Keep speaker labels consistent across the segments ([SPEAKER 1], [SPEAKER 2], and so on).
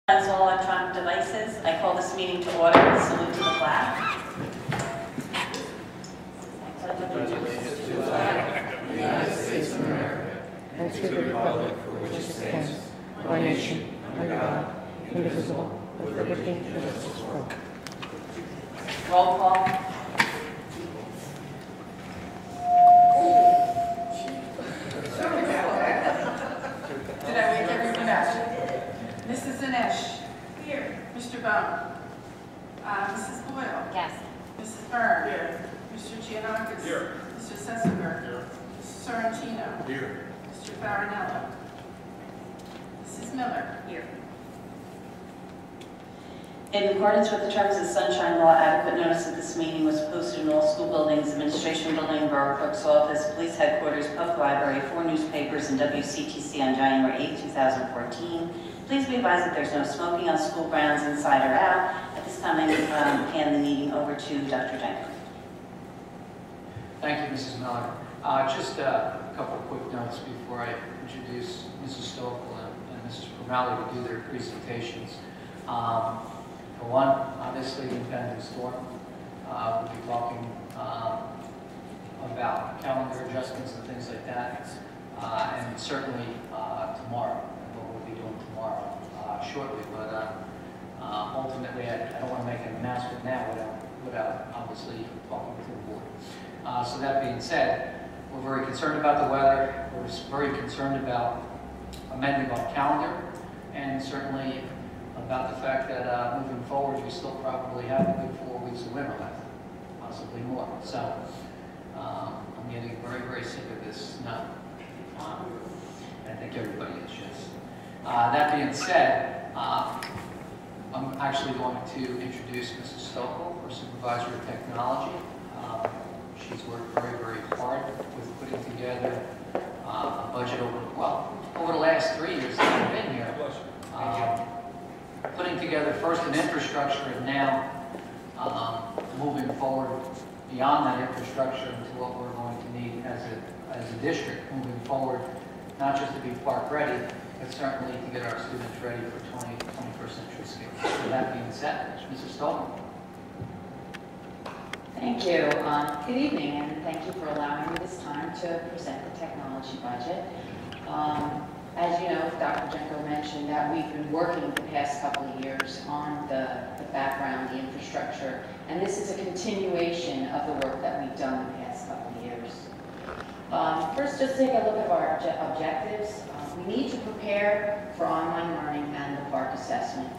[SPEAKER 1] As all electronic devices, I call this meeting to order and salute to the flag.
[SPEAKER 2] Allegiance to the flag of the United States of America and to the republic for which it stands, one nation, under God, indivisible, with liberty and justice for all.
[SPEAKER 1] Roll call.
[SPEAKER 3] Did I wake everyone up? Mrs. Inesh. Here. Mr. Bone. Mrs. Boyle.
[SPEAKER 1] Yes.
[SPEAKER 3] Mrs. Byrne. Here. Mr. Giannakis. Here. Mr. Sessenberg. Here. Mrs. Sorrentino.
[SPEAKER 2] Here.
[SPEAKER 3] Mr. Farinello. Mrs. Miller.
[SPEAKER 1] Here. In accordance with the terms of the Sunshine Law, adequate notice of this meeting was posted in all school buildings, administration building, borough clerk's office, police headquarters, public library, 4 newspapers, and WCTC on January 8, 2014. Please be advised that there's no smoking on school grounds inside or out. At this time, I hand the meeting over to Dr. Jenko.
[SPEAKER 4] Thank you, Mrs. Miller. Just a couple of quick notes before I introduce Mrs. Stokel and Mrs. Primali to do their presentations. For one, obviously, the impending storm. We'll be talking about calendar adjustments and things like that, and certainly tomorrow, and what we'll be doing tomorrow shortly. But ultimately, I don't want to make an announcement now without obviously talking to the board. So that being said, we're very concerned about the weather. We're very concerned about amending our calendar, and certainly about the fact that moving forward, we still probably have a good 4 weeks of winter left, possibly more. So I'm getting very, very sick of this snow. I think everybody is, yes. That being said, I'm actually going to introduce Mrs. Stokel, our Supervisor of Technology. She's worked very, very hard with putting together a budget over the last 3 years that I've been here. Putting together first an infrastructure and now moving forward beyond that infrastructure into what we're going to need as a district moving forward, not just to be park ready, but certainly to get our students ready for 21st century skills. So that being said, Mrs. Stokel.
[SPEAKER 5] Thank you. Good evening, and thank you for allowing me this time to present the technology budget. As you know, Dr. Jenko mentioned that we've been working the past couple of years on the background, the infrastructure, and this is a continuation of the work that we've done the past couple of years. First, just take a look at our objectives. We need to prepare for online learning and the park assessment.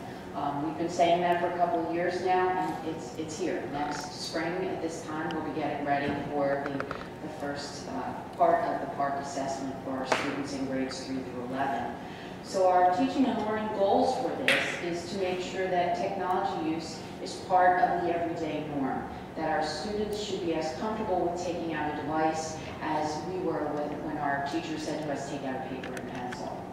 [SPEAKER 5] We've been saying that for a couple of years now, and it's here. Next spring at this time, we'll be getting ready for the first part of the park assessment for our students in grades 3 through 11. So our teaching and learning goals for this is to make sure that technology use is part of the everyday norm, that our students should be as comfortable with taking out a device as we were when our teachers said to us, take out a paper and pencil.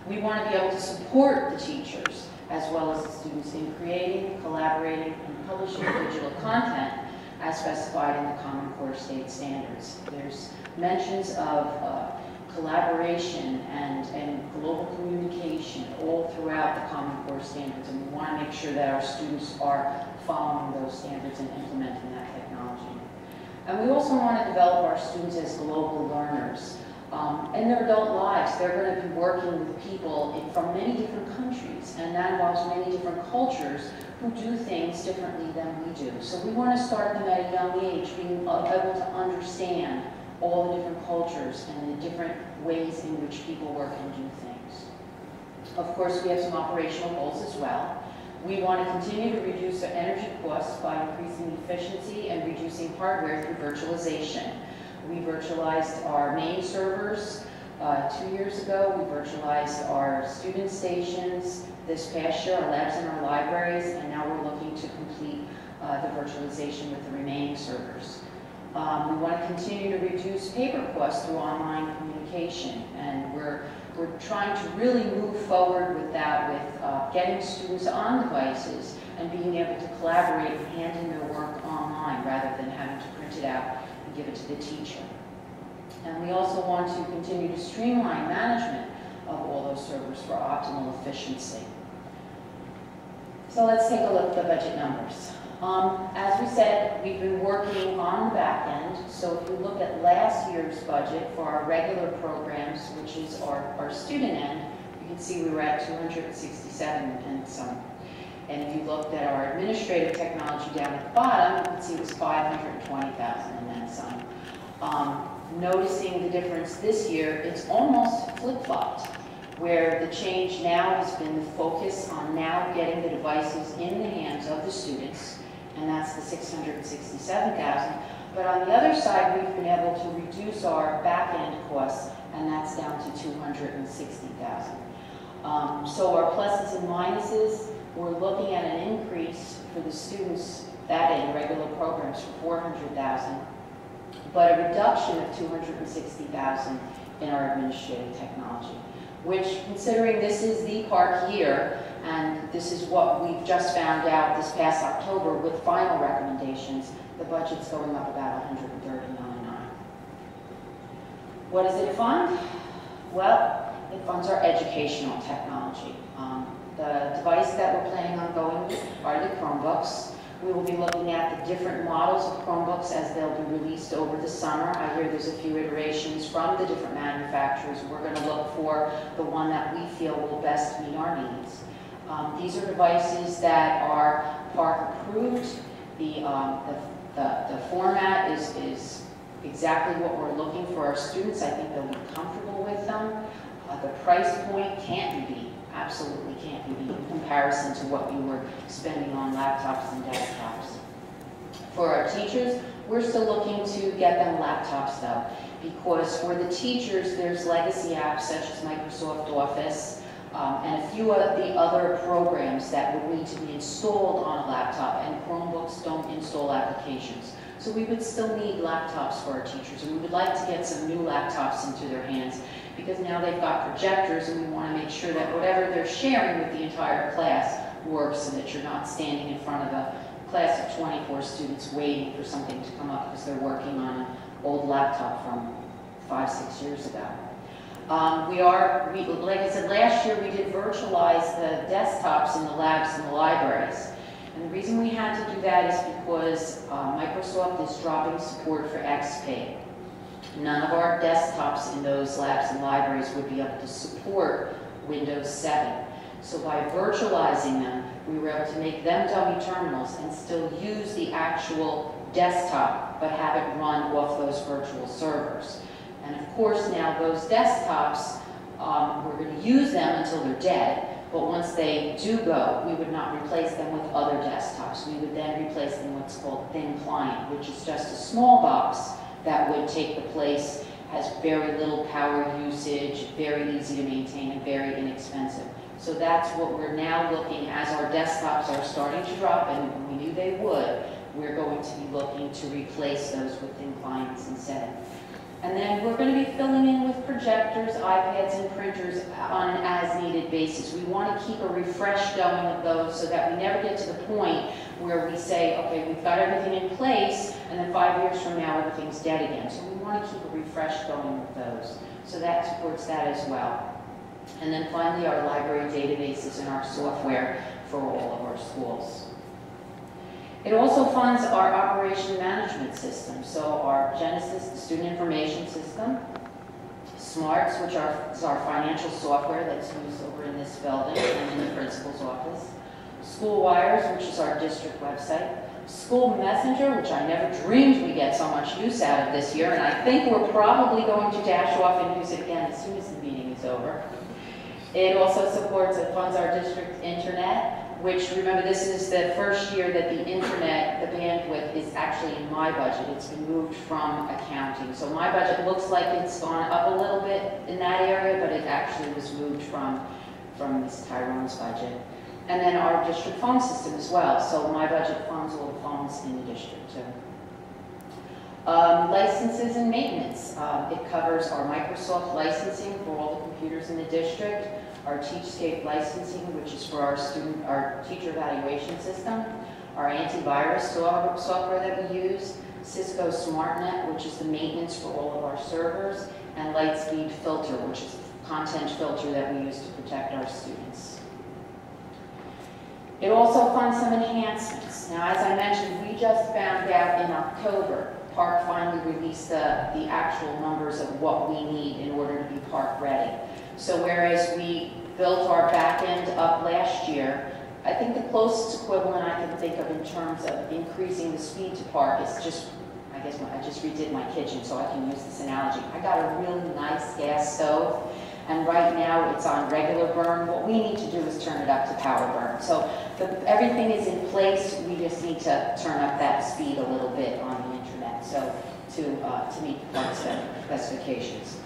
[SPEAKER 5] We want to be able to support the teachers as well as the students in creating, collaborating, and publishing digital content as specified in the Common Core State Standards. There's mentions of collaboration and global communication all throughout the Common Core Standards, and we want to make sure that our students are following those standards and implementing that technology. And we also want to develop our students as global learners. In their adult lives, they're going to be working with people from many different countries, and that involves many different cultures who do things differently than we do. So we want to start them at a young age, being able to understand all the different cultures and the different ways in which people work and do things. Of course, we have some operational goals as well. We want to continue to reduce our energy costs by increasing efficiency and reducing hardware through virtualization. We virtualized our main servers 2 years ago. We virtualized our student stations this past year, our labs and our libraries, and now we're looking to complete the virtualization with the remaining servers. We want to continue to reduce paper costs through online communication, and we're trying to really move forward with that, with getting students on devices and being able to collaborate and hand in their work online rather than having to print it out and give it to the teacher. And we also want to continue to streamline management of all those servers for optimal efficiency. So let's take a look at the budget numbers. As we said, we've been working on the back end. So if you look at last year's budget for our regular programs, which is our student end, you can see we were at 267 and some. And if you looked at our administrative technology down at the bottom, you can see it was 520,000 and then some. Noticing the difference this year, it's almost flip-flopped, where the change now has been the focus on now getting the devices in the hands of the students, and that's the 667,000. But on the other side, we've been able to reduce our back-end costs, and that's down to 260,000. So our pluses and minuses, we're looking at an increase for the students that in regular programs for 400,000, but a reduction of 260,000 in our administrative technology, which, considering this is the part here, and this is what we've just found out this past October with final recommendations, the budget's going up about 139.9. What does it fund? Well, it funds our educational technology. The device that we're planning on going with are the Chromebooks. We will be looking at the different models of Chromebooks as they'll be released over the summer. I hear there's a few iterations from the different manufacturers. We're going to look for the one that we feel will best meet our needs. These are devices that are PARC approved. The format is exactly what we're looking for our students. I think they'll be comfortable with them. The price point can't be beat. Absolutely can't be beat in comparison to what you were spending on laptops and desktops. For our teachers, we're still looking to get them laptops though, because for the teachers, there's legacy apps such as Microsoft Office and a few of the other programs that would need to be installed on a laptop, and Chromebooks don't install applications. So we would still need laptops for our teachers, and we would like to get some new laptops into their hands, because now they've got projectors, and we want to make sure that whatever they're sharing with the entire class works, so that you're not standing in front of a class of 24 students waiting for something to come up because they're working on an old laptop from 5-6 years ago. Like I said, last year we did virtualize the desktops in the labs and the libraries. And the reason we had to do that is because Microsoft is dropping support for XP. None of our desktops in those labs and libraries would be able to support Windows 7. So by virtualizing them, we were able to make them dummy terminals and still use the actual desktop, but have it run off those virtual servers. And of course now those desktops, we're going to use them until they're dead. But once they do go, we would not replace them with other desktops. We would then replace them with what's called thin client, which is just a small box that would take the place, has very little power usage, very easy to maintain, and very inexpensive. So that's what we're now looking, as our desktops are starting to drop, and we knew they would, we're going to be looking to replace those with thin clients instead. And then we're going to be filling in with projectors, iPads, and printers on an as-needed basis. We want to keep a refresh going of those so that we never get to the point where we say, okay, we've got everything in place, and then 5 years from now, everything's dead again. So we want to keep a refresh going with those. So that supports that as well. And then finally, our library databases and our software for all of our schools. It also funds our operation management system. So our Genesis, the student information system, Smarts, which is our financial software that's used over in this building and in the principal's office, School Wires, which is our district website, School Messenger, which I never dreamed we'd get so much use out of this year, and I think we're probably going to dash off and use it again as soon as the meeting is over. It also supports and funds our district internet, which, remember, this is the first year that the internet, the bandwidth, is actually in my budget. It's been moved from accounting. So my budget looks like it's gone up a little bit in that area, but it actually was moved from Ms. Tyrone's budget. And then our district phone system as well. So my budget funds all the phones in the district too. Licenses and maintenance. It covers our Microsoft licensing for all the computers in the district, our Teachscape licensing, which is for our teacher evaluation system, our antivirus software that we use, Cisco SmartNet, which is the maintenance for all of our servers, and Lightspeed Filter, which is a content filter that we use to protect our students. It also funds some enhancements. Now, as I mentioned, we just found out in October, Park finally released the actual numbers of what we need in order to be park ready. So whereas we built our back end up last year, I think the closest equivalent I can think of in terms of increasing the speed to park is just, I guess I just redid my kitchen so I can use this analogy. I got a really nice gas stove, and right now it's on regular burn. What we need to do is turn it up to power burn. So everything is in place. We just need to turn up that speed a little bit on the internet, so to meet the park specifications.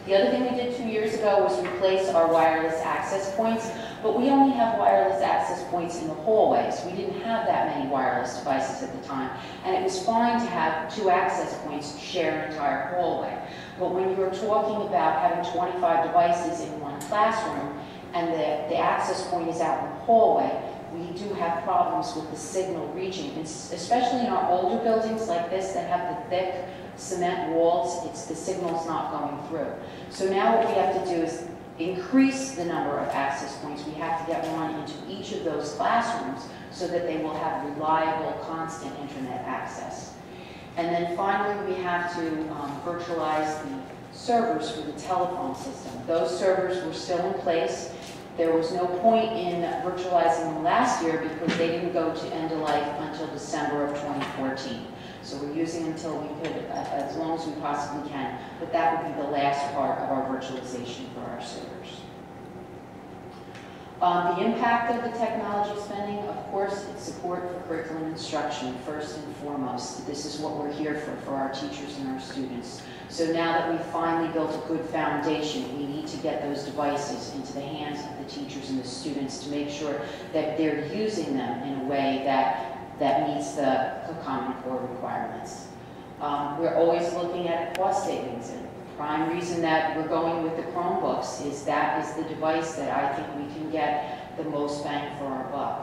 [SPEAKER 5] The other thing we did 2 years ago was replace our wireless access points, but we only have wireless access points in the hallways. We didn't have that many wireless devices at the time, and it was fine to have 2 access points share an entire hallway. But when you're talking about having 25 devices in one classroom, and the access point is out in the hallway, we do have problems with the signal reaching, especially in our older buildings like this that have the thick cement walls. The signal's not going through. So now what we have to do is increase the number of access points. We have to get one into each of those classrooms so that they will have reliable, constant internet access. And then finally, we have to virtualize the servers for the telephone system. Those servers were still in place. There was no point in virtualizing them last year because they didn't go to end of life until December of 2014. So we're using them until we could, as long as we possibly can. But that would be the last part of our virtualization for our servers. The impact of the technology spending, of course, it's support for curriculum instruction, first and foremost. This is what we're here for our teachers and our students. So now that we've finally built a good foundation, we need to get those devices into the hands of the teachers and the students to make sure that they're using them in a way that meets the Common Core requirements. We're always looking at cost savings, and the prime reason that we're going with the Chromebooks is that is the device that I think we can get the most bang for our buck.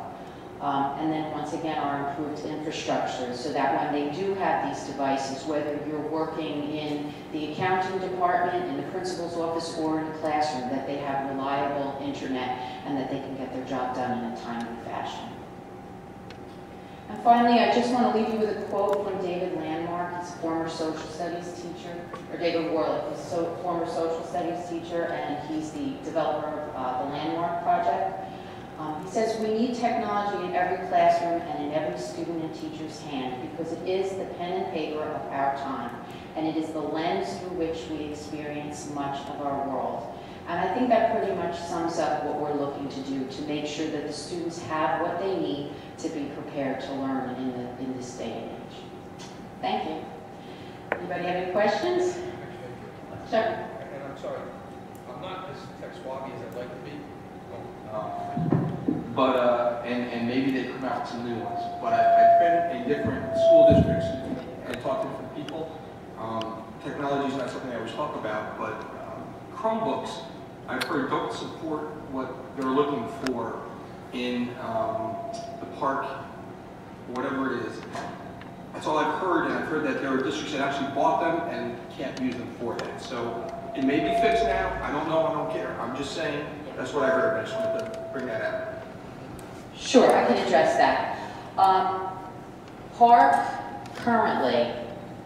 [SPEAKER 5] And then once again, our improved infrastructure, so that when they do have these devices, whether you're working in the accounting department, in the principal's office, or in a classroom, that they have reliable internet and that they can get their job done in a timely fashion. And finally, I just want to leave you with a quote from David Landmark. He's a former social studies teacher, or David Warlick, he's a former social studies teacher, and he's the developer of the Landmark project. He says, we need technology in every classroom and in every student and teacher's hand because it is the pen and paper of our time, and it is the lens through which we experience much of our world. And I think that pretty much sums up what we're looking to do, to make sure that the students have what they need to be prepared to learn in this day and age. Thank you. Anybody have any questions? Sure.
[SPEAKER 6] And I'm sorry, I'm not as tech-savvy as I'd like to be. And maybe they come out with some new ones. But I've been in different school districts and talked to different people. Technology is not something I always talk about, but Chromebooks, I've heard, don't support what they're looking for in the park, whatever it is. That's all I've heard, and I've heard that there are districts that actually bought them and can't use them for that. So it may be fixed now. I don't know. I don't care. I'm just saying that's what I heard. I just wanted to bring that out.
[SPEAKER 5] Sure, I can address that. Park currently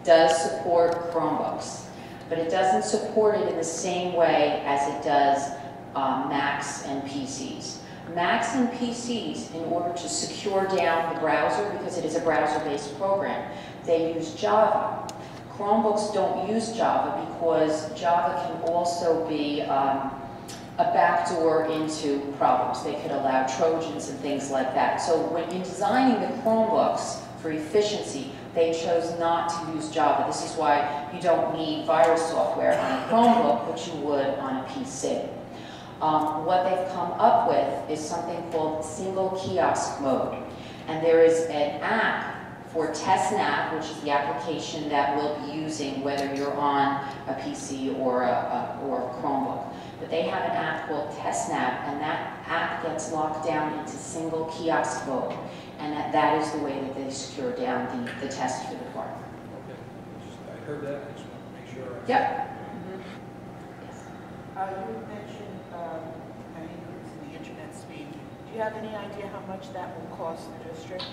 [SPEAKER 5] does support Chromebooks, but it doesn't support it in the same way as it does Macs and PCs. Macs and PCs, in order to secure down the browser, because it is a browser-based program, they use Java. Chromebooks don't use Java because Java can also be a backdoor into problems. They could allow Trojans and things like that. So when in designing the Chromebooks for efficiency, they chose not to use Java. This is why you don't need virus software on a Chromebook, but you would on a PC. What they've come up with is something called single kiosk mode. And there is an app for TestNav, which is the application that we'll be using whether you're on a PC or a Chromebook. But they have an app called TestNav, and that app gets locked down into single kiosk mode. And that is the way that they secure down the test for the park.
[SPEAKER 6] Okay. I heard that. I just want to make sure.
[SPEAKER 5] Yep.
[SPEAKER 3] You mentioned an increase in the internet speed. Do you you have any idea how much that will cost the district?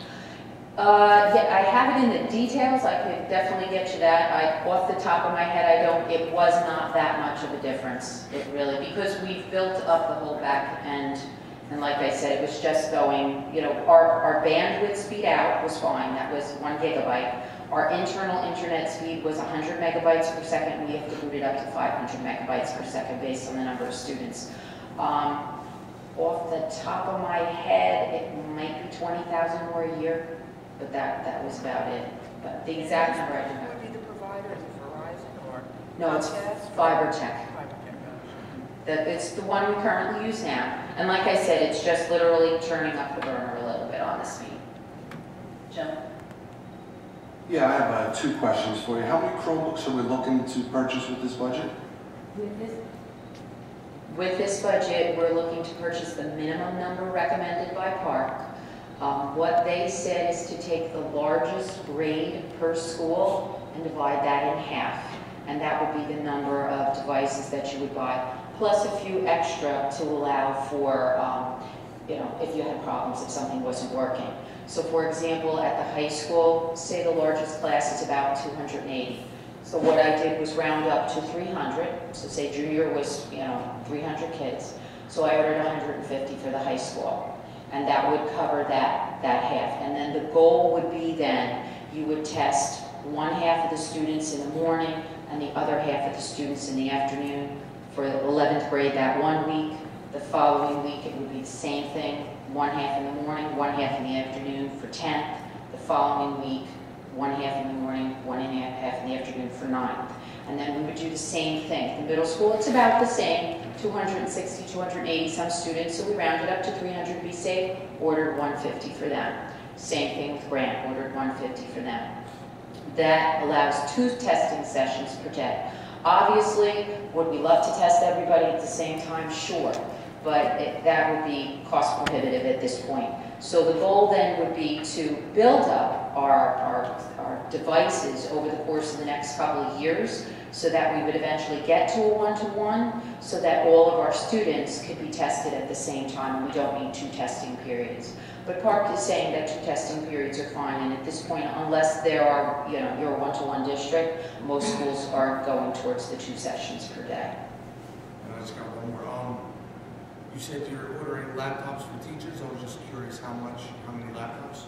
[SPEAKER 5] Yeah, I have it in the details. I could definitely get you that. Off the top of my head, I don't. It was not that much of a difference. It really, because we've built up the whole back end, and like I said, it was just going. You know, our bandwidth speed out was fine. That was 1 gigabyte. Our internal internet speed was 100 megabytes per second. We have to boot it up to 500 megabytes per second based on the number of students. Off the top of my head, it might be 20,000 more a year. But that was about it. But the exact number I don't know.
[SPEAKER 3] Who would be the provider? Is it Verizon or?
[SPEAKER 5] No, it's
[SPEAKER 3] Comcast?
[SPEAKER 5] FiberTech. It's the one we currently use now. And like I said, it's just literally turning up the burner a little bit on the speed. Jim?
[SPEAKER 7] Yeah, I have 2 questions for you. How many Chromebooks are we looking to purchase with this budget?
[SPEAKER 5] With this budget, we're looking to purchase the minimum number recommended by Park. What they said is to take the largest grade per school and divide that in half. And that would be the number of devices that you would buy, plus a few extra to allow for, you know, if you had problems, if something wasn't working. So for example, at the high school, say the largest class is about 280. So what I did was round up to 300. So say junior was, you know, 300 kids. So I ordered 150 for the high school. And that would cover that half. And then the goal would be then you would test 1/2 of the students in the morning and the other half of the students in the afternoon for the 11th grade that 1 week. The following week it would be the same thing, 1/2 in the morning, 1/2 in the afternoon for 10th. The following week, 1/2 in the morning, 1/2 in the afternoon for 9th. And then we would do the same thing. In middle school, it's about the same, 260, 280 some students, so we rounded up to 300 to be safe, ordered 150 for them. Same thing with Grant, ordered 150 for them. That allows 2 testing sessions per day. Obviously, would we love to test everybody at the same time? Sure, but that would be cost prohibitive at this point. So the goal then would be to build up our devices over the course of the next couple of years so that we would eventually get to a 1-to-1 so that all of our students could be tested at the same time and we don't need 2 testing periods. But Park is saying that 2 testing periods are fine, and at this point, unless there are, you know, you're a 1-to-1 district, most schools are going towards the 2 sessions per day.
[SPEAKER 7] And I just got one more. You said you're ordering laptops for teachers. I was just curious how many laptops?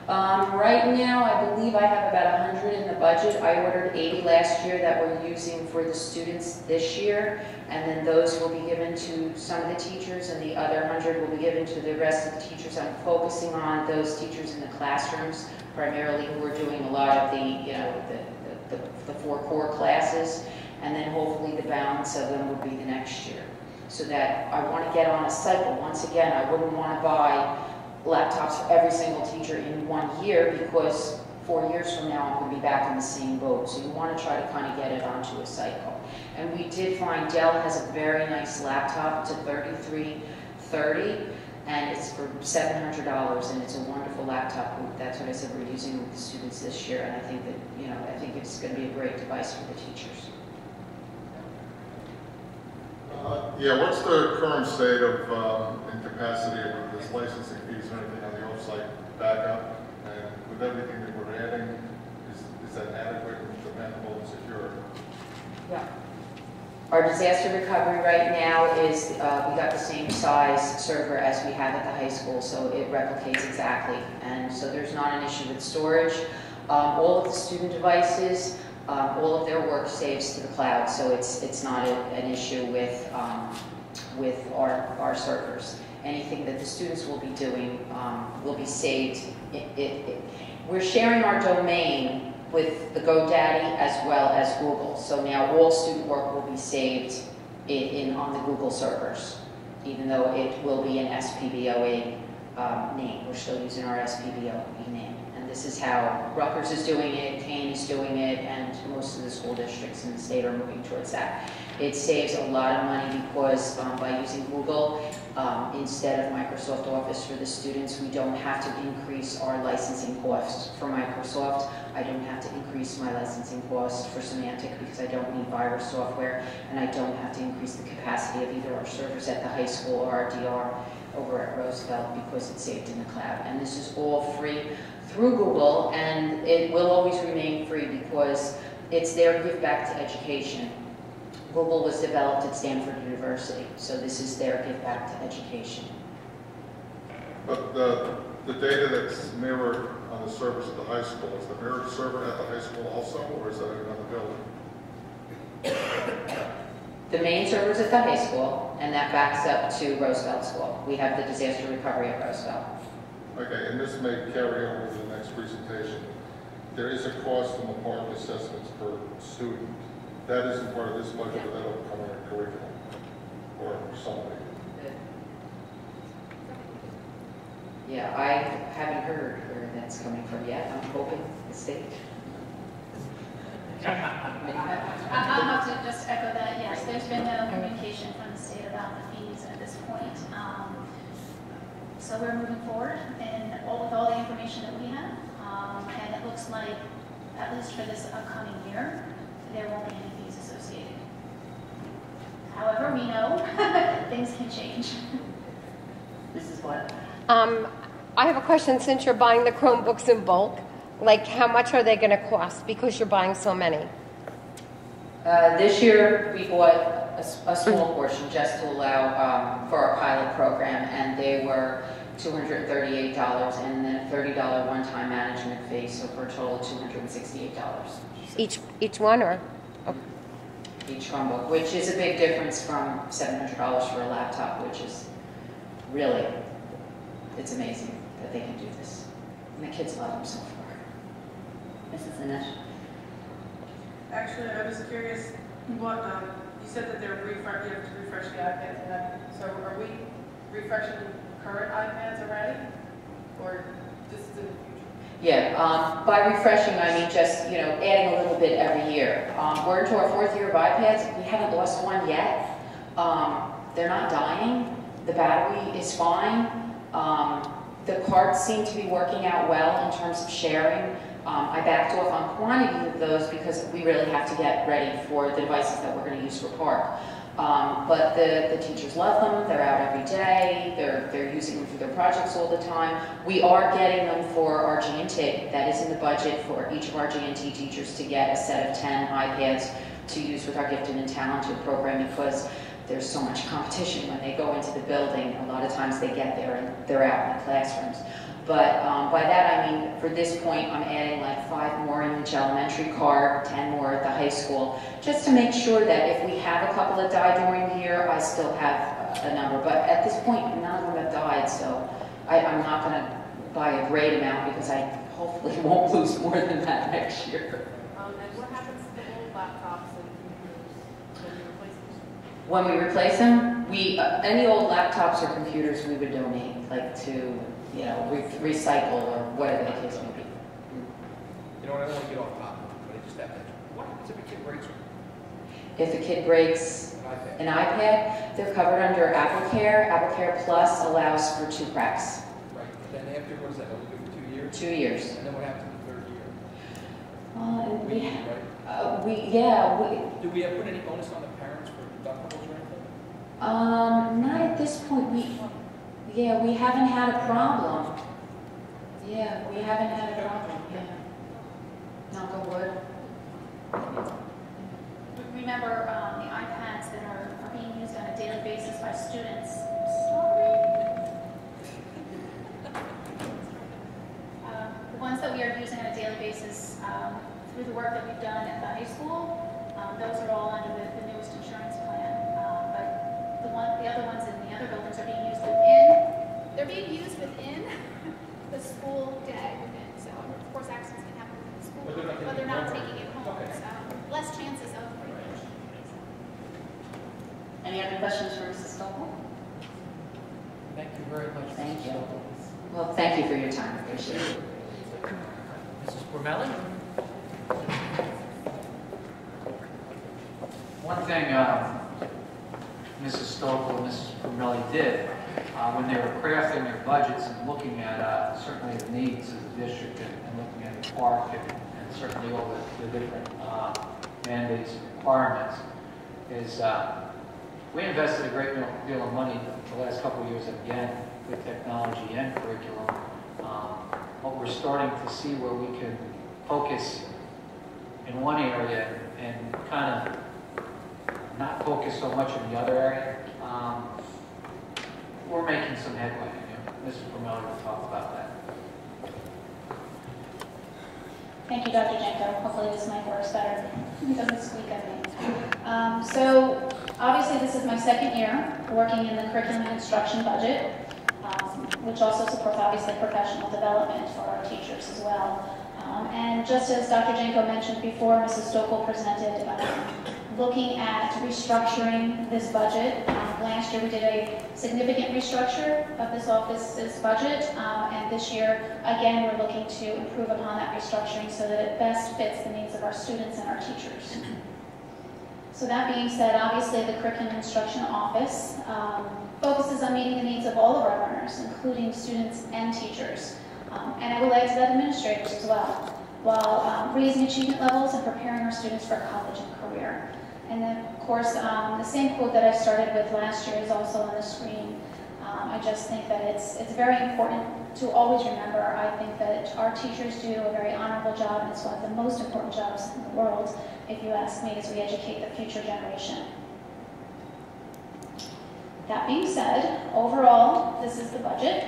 [SPEAKER 5] Right now, I believe I have about 100 in the budget. I ordered 80 last year that we're using for the students this year, and then those will be given to some of the teachers, and the other 100 will be given to the rest of the teachers. I'm focusing on those teachers in the classrooms, primarily who are doing a lot of the, you know, the 4 core classes, and then hopefully the balance of them would be the next year. So that I want to get on a cycle. Once again, I wouldn't want to buy laptops for every single teacher in 1 year, because 4 years from now I'm going to be back in the same boat. So you want to try to kind of get it onto a cycle. And we did find Dell has a very nice laptop. It's a 3330, and it's for $700, and it's a wonderful laptop. That's what I said we're using with the students this year, and I think that, you know, I think it's going to be a great device for the teachers.
[SPEAKER 8] Yeah, what's the current state of incapacity of this licensing fees and everything on the off-site backup? And with everything that we're adding, is that adequate and dependable and secure?
[SPEAKER 5] Yeah. Our disaster recovery right now is, we got the same size server as we have at the high school, so it replicates exactly. And so there's not an issue with storage. All of the student devices, all of their work saves to the cloud, so it's not an issue with our servers. Anything that the students will be doing will be saved. We're sharing our domain with the GoDaddy as well as Google, so now all student work will be saved on the Google servers, even though it will be an SPBOE name. We're still using our SPBOE name. This is how Rutgers is doing it, Kane is doing it, and most of the school districts in the state are moving towards that. It saves a lot of money because by using Google instead of Microsoft Office for the students, we don't have to increase our licensing costs for Microsoft. I don't have to increase my licensing costs for Symantec because I don't need virus software, and I don't have to increase the capacity of either our servers at the high school or our DR over at Roosevelt because it's saved in the cloud. And this is all free through Google, and it will always remain free because it's their give back to education. Google was developed at Stanford University, so this is their give back to education.
[SPEAKER 8] But the data that's mirrored on the servers at the high school, is the mirrored server at the high school also, or is that in another building?
[SPEAKER 5] The main server's at the high school, and that backs up to Roosevelt School. We have the disaster recovery at Roosevelt.
[SPEAKER 8] Okay, and this may carry over to the next presentation. There is a cost in the park assessments per student. That isn't part of this budget, but that'll come in a curriculum or something.
[SPEAKER 5] Yeah, I haven't heard where that's coming from yet. I'm hoping the state.
[SPEAKER 9] I'll have to just echo that, yes, there's been no communication from the state about the fees at this point. So we're moving forward and with all the information that we have. And it looks like, at least for this upcoming year, there won't be any fees associated. However, we know things can change.
[SPEAKER 1] Mrs. Black?
[SPEAKER 2] I have a question. Since you're buying the Chromebooks in bulk, like how much are they going to cost because you're buying so many?
[SPEAKER 5] This year, we bought a small portion just to allow for our pilot program, and they were $238 and then a $30 one-time management fee, so for a total of $268.
[SPEAKER 2] Each one, or? Okay.
[SPEAKER 5] Each Chromebook, which is a big difference from $700 for a laptop, which is really, it's amazing that they can do this. And the kids love them so far.
[SPEAKER 1] Mrs. Inesh?
[SPEAKER 3] Actually, I was curious, what, you said that you have to refresh the iPads and that, so are we refreshing current iPads already? Or this is in the future?
[SPEAKER 5] Yeah, by refreshing, I mean just, adding a little bit every year. We're into our 4th year of iPads. We haven't lost one yet. They're not dying. The battery is fine. The cards seem to be working out well in terms of sharing. I backed off on quantity of those because we really have to get ready for the devices that we're going to use for park. But the teachers love them. They're out every day. They're using them for their projects all the time. We are getting them for our G&T. That is in the budget for each of our G&T teachers to get a set of 10 iPads to use with our Gifted and Talented program because there's so much competition when they go into the building. A lot of times they get there and they're out in the classrooms. But by that I mean, for this point, I'm adding like 5 more in each elementary cart, 10 more at the high school, just to make sure that if we have a couple that die during the year, I still have a number. But at this point, none of them have died, so I'm not going to buy a great amount because I hopefully won't lose more than that next year.
[SPEAKER 3] And what happens to the old laptops and computers when you replace them?
[SPEAKER 5] When we replace them, any old laptops or computers we would donate, like to recycle or whatever the case may be.
[SPEAKER 6] You know what, I don't want to get off topic, but I just have to, what happens if a kid breaks one?
[SPEAKER 5] If a kid breaks an iPad, they're covered under AppleCare. AppleCare Plus allows for 2 cracks.
[SPEAKER 6] Right, but then after, what is that, only good for 2 years?
[SPEAKER 5] 2 years.
[SPEAKER 6] And then what happens in the 3rd year? Do we have put any bonus on the parents for deductibles or anything?
[SPEAKER 5] Not at this point. We haven't had a problem. Yeah, we haven't had a problem. Yeah. Knock on wood.
[SPEAKER 9] Remember the iPads that are being used on a daily basis by students. The ones that we are using on a daily basis through the work that we've done at the high school, those are all under the newest insurance plan. But the other ones in the other buildings are being used
[SPEAKER 10] they're being used within the school day. So, of course, accidents can happen within the school, but they're not taking it home.
[SPEAKER 6] Okay.
[SPEAKER 10] So, less chances of breakage.
[SPEAKER 1] Any other questions for Mrs. Stokel?
[SPEAKER 4] Thank you very much.
[SPEAKER 5] Thank
[SPEAKER 4] Mrs.
[SPEAKER 5] you.
[SPEAKER 4] Stokel.
[SPEAKER 5] Well, thank you for your time. Appreciate it.
[SPEAKER 4] Mrs. Pormelli? One thing Mrs. Stokel and Mrs. Pormelli did when they were crafting their budgets and looking at certainly the needs of the district and looking at the park and certainly all the different mandates and requirements is We invested a great deal of money the last couple of years again with technology and curriculum. But we're starting to see where we can focus in one area and kind of not focus so much in the other area. We're making some headway. Mrs. Vermelli will talk about that.
[SPEAKER 10] Thank you, Dr. Janko. Hopefully this mic works better. It doesn't squeak at me. So obviously this is my second year working in the curriculum and instruction budget, which also supports obviously professional development for our teachers as well. And just as Dr. Janko mentioned before, Mrs. Stokel presented looking at restructuring this budget. Last year we did a significant restructure of this office's budget, and this year, again, we're looking to improve upon that restructuring so that it best fits the needs of our students and our teachers. So that being said, obviously the Curriculum Instruction Office focuses on meeting the needs of all of our learners, including students and teachers. And I will add to that administrators as well, while raising achievement levels and preparing our students for college and career. And then, of course, the same quote that I started with last year is also on the screen. I just think that it's very important to always remember. I think that our teachers do a very honorable job, and it's one of the most important jobs in the world, if you ask me, as we educate the future generation. That being said, overall, this is the budget.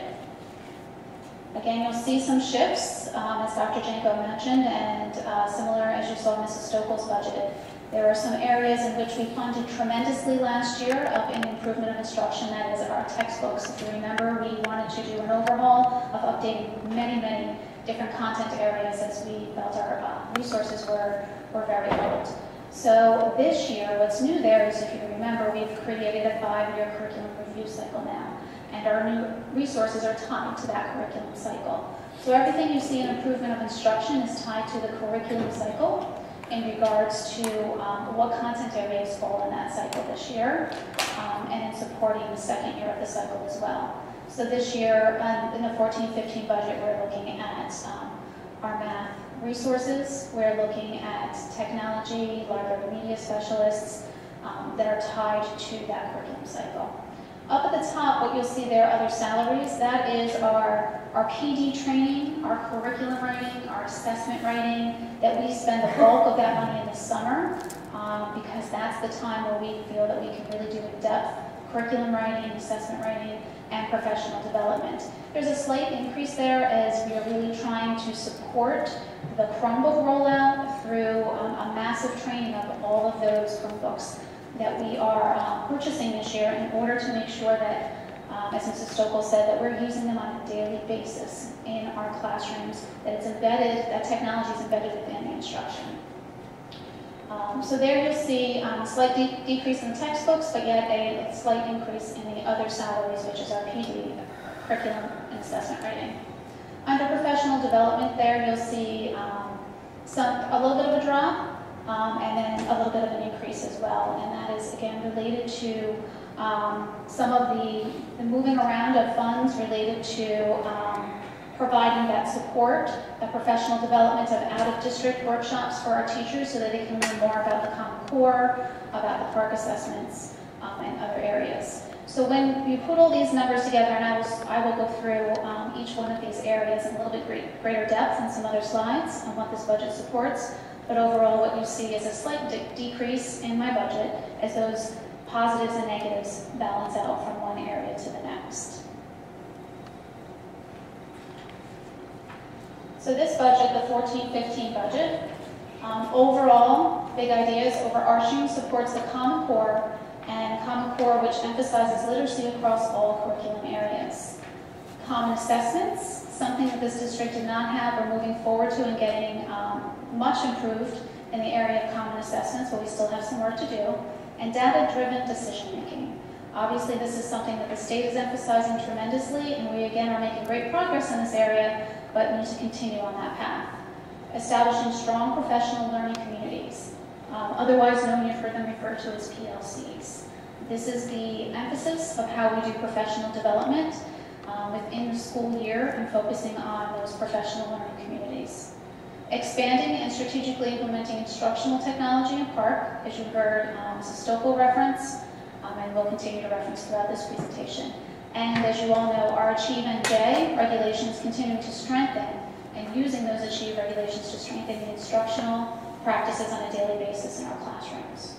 [SPEAKER 10] Again, you'll see some shifts, as Dr. Janko mentioned, and similar as you saw Mrs. Stokel's budget. There are some areas in which we funded tremendously last year up in improvement of instruction, that is of our textbooks. If you remember, we wanted to do an overhaul of updating many, many different content areas as we felt our resources were very old. So this year, what's new there is, if you remember, we've created a 5-year curriculum review cycle now, and our new resources are tied to that curriculum cycle. So everything you see in improvement of instruction is tied to the curriculum cycle in regards to what content areas fall in that cycle this year, and in supporting the second year of the cycle as well. So this year, in the 14-15 budget, we're looking at our math resources, we're looking at technology, library media specialists that are tied to that curriculum cycle. Up at the top, what you'll see there are other salaries. That is our PD training, our curriculum writing, our assessment writing, that we spend the bulk of that money in the summer, because that's the time where we feel that we can really do in-depth curriculum writing, assessment writing, and professional development. There's a slight increase there as we are really trying to support the Chromebook rollout through a massive training of all of those Chromebooks that we are purchasing this year in order to make sure that, as Mrs. Stokel said, that we're using them on a daily basis in our classrooms, that it's embedded, that technology is embedded within the instruction. So there you'll see a slight decrease in the textbooks, but yet a slight increase in the other salaries, which is our PD, curriculum and assessment writing. Under professional development there, you'll see a little bit of a drop, and then a little bit of an increase as well. And that is, again, related to some of the moving around of funds related to providing that support, the professional development of out-of-district workshops for our teachers so that they can learn more about the Common Core, about the PARCC assessments, and other areas. So when you put all these numbers together, and I will go through each one of these areas in a little bit greater depth in some other slides on what this budget supports, but overall what you see is a slight decrease in my budget as those positives and negatives balance out from one area to the next. So this budget, the 14-15 budget, overall, big ideas, overarching, supports the Common Core, and Common Core which emphasizes literacy across all curriculum areas. Common assessments, something that this district did not have, we're moving forward to and getting much improved in the area of common assessments, but we still have some work to do. And data-driven decision-making. Obviously, this is something that the state is emphasizing tremendously, and we again are making great progress in this area, but we need to continue on that path. Establishing strong professional learning communities, otherwise known, you've heard them referred to as PLCs. This is the emphasis of how we do professional development within the school year and focusing on those professional learning communities. Expanding and strategically implementing instructional technology in PARCC, as you heard Mrs. Stokel reference, and we'll continue to reference throughout this presentation. And as you all know, our Achieve NJ regulations continue to strengthen, and using those Achieve regulations to strengthen the instructional practices on a daily basis in our classrooms.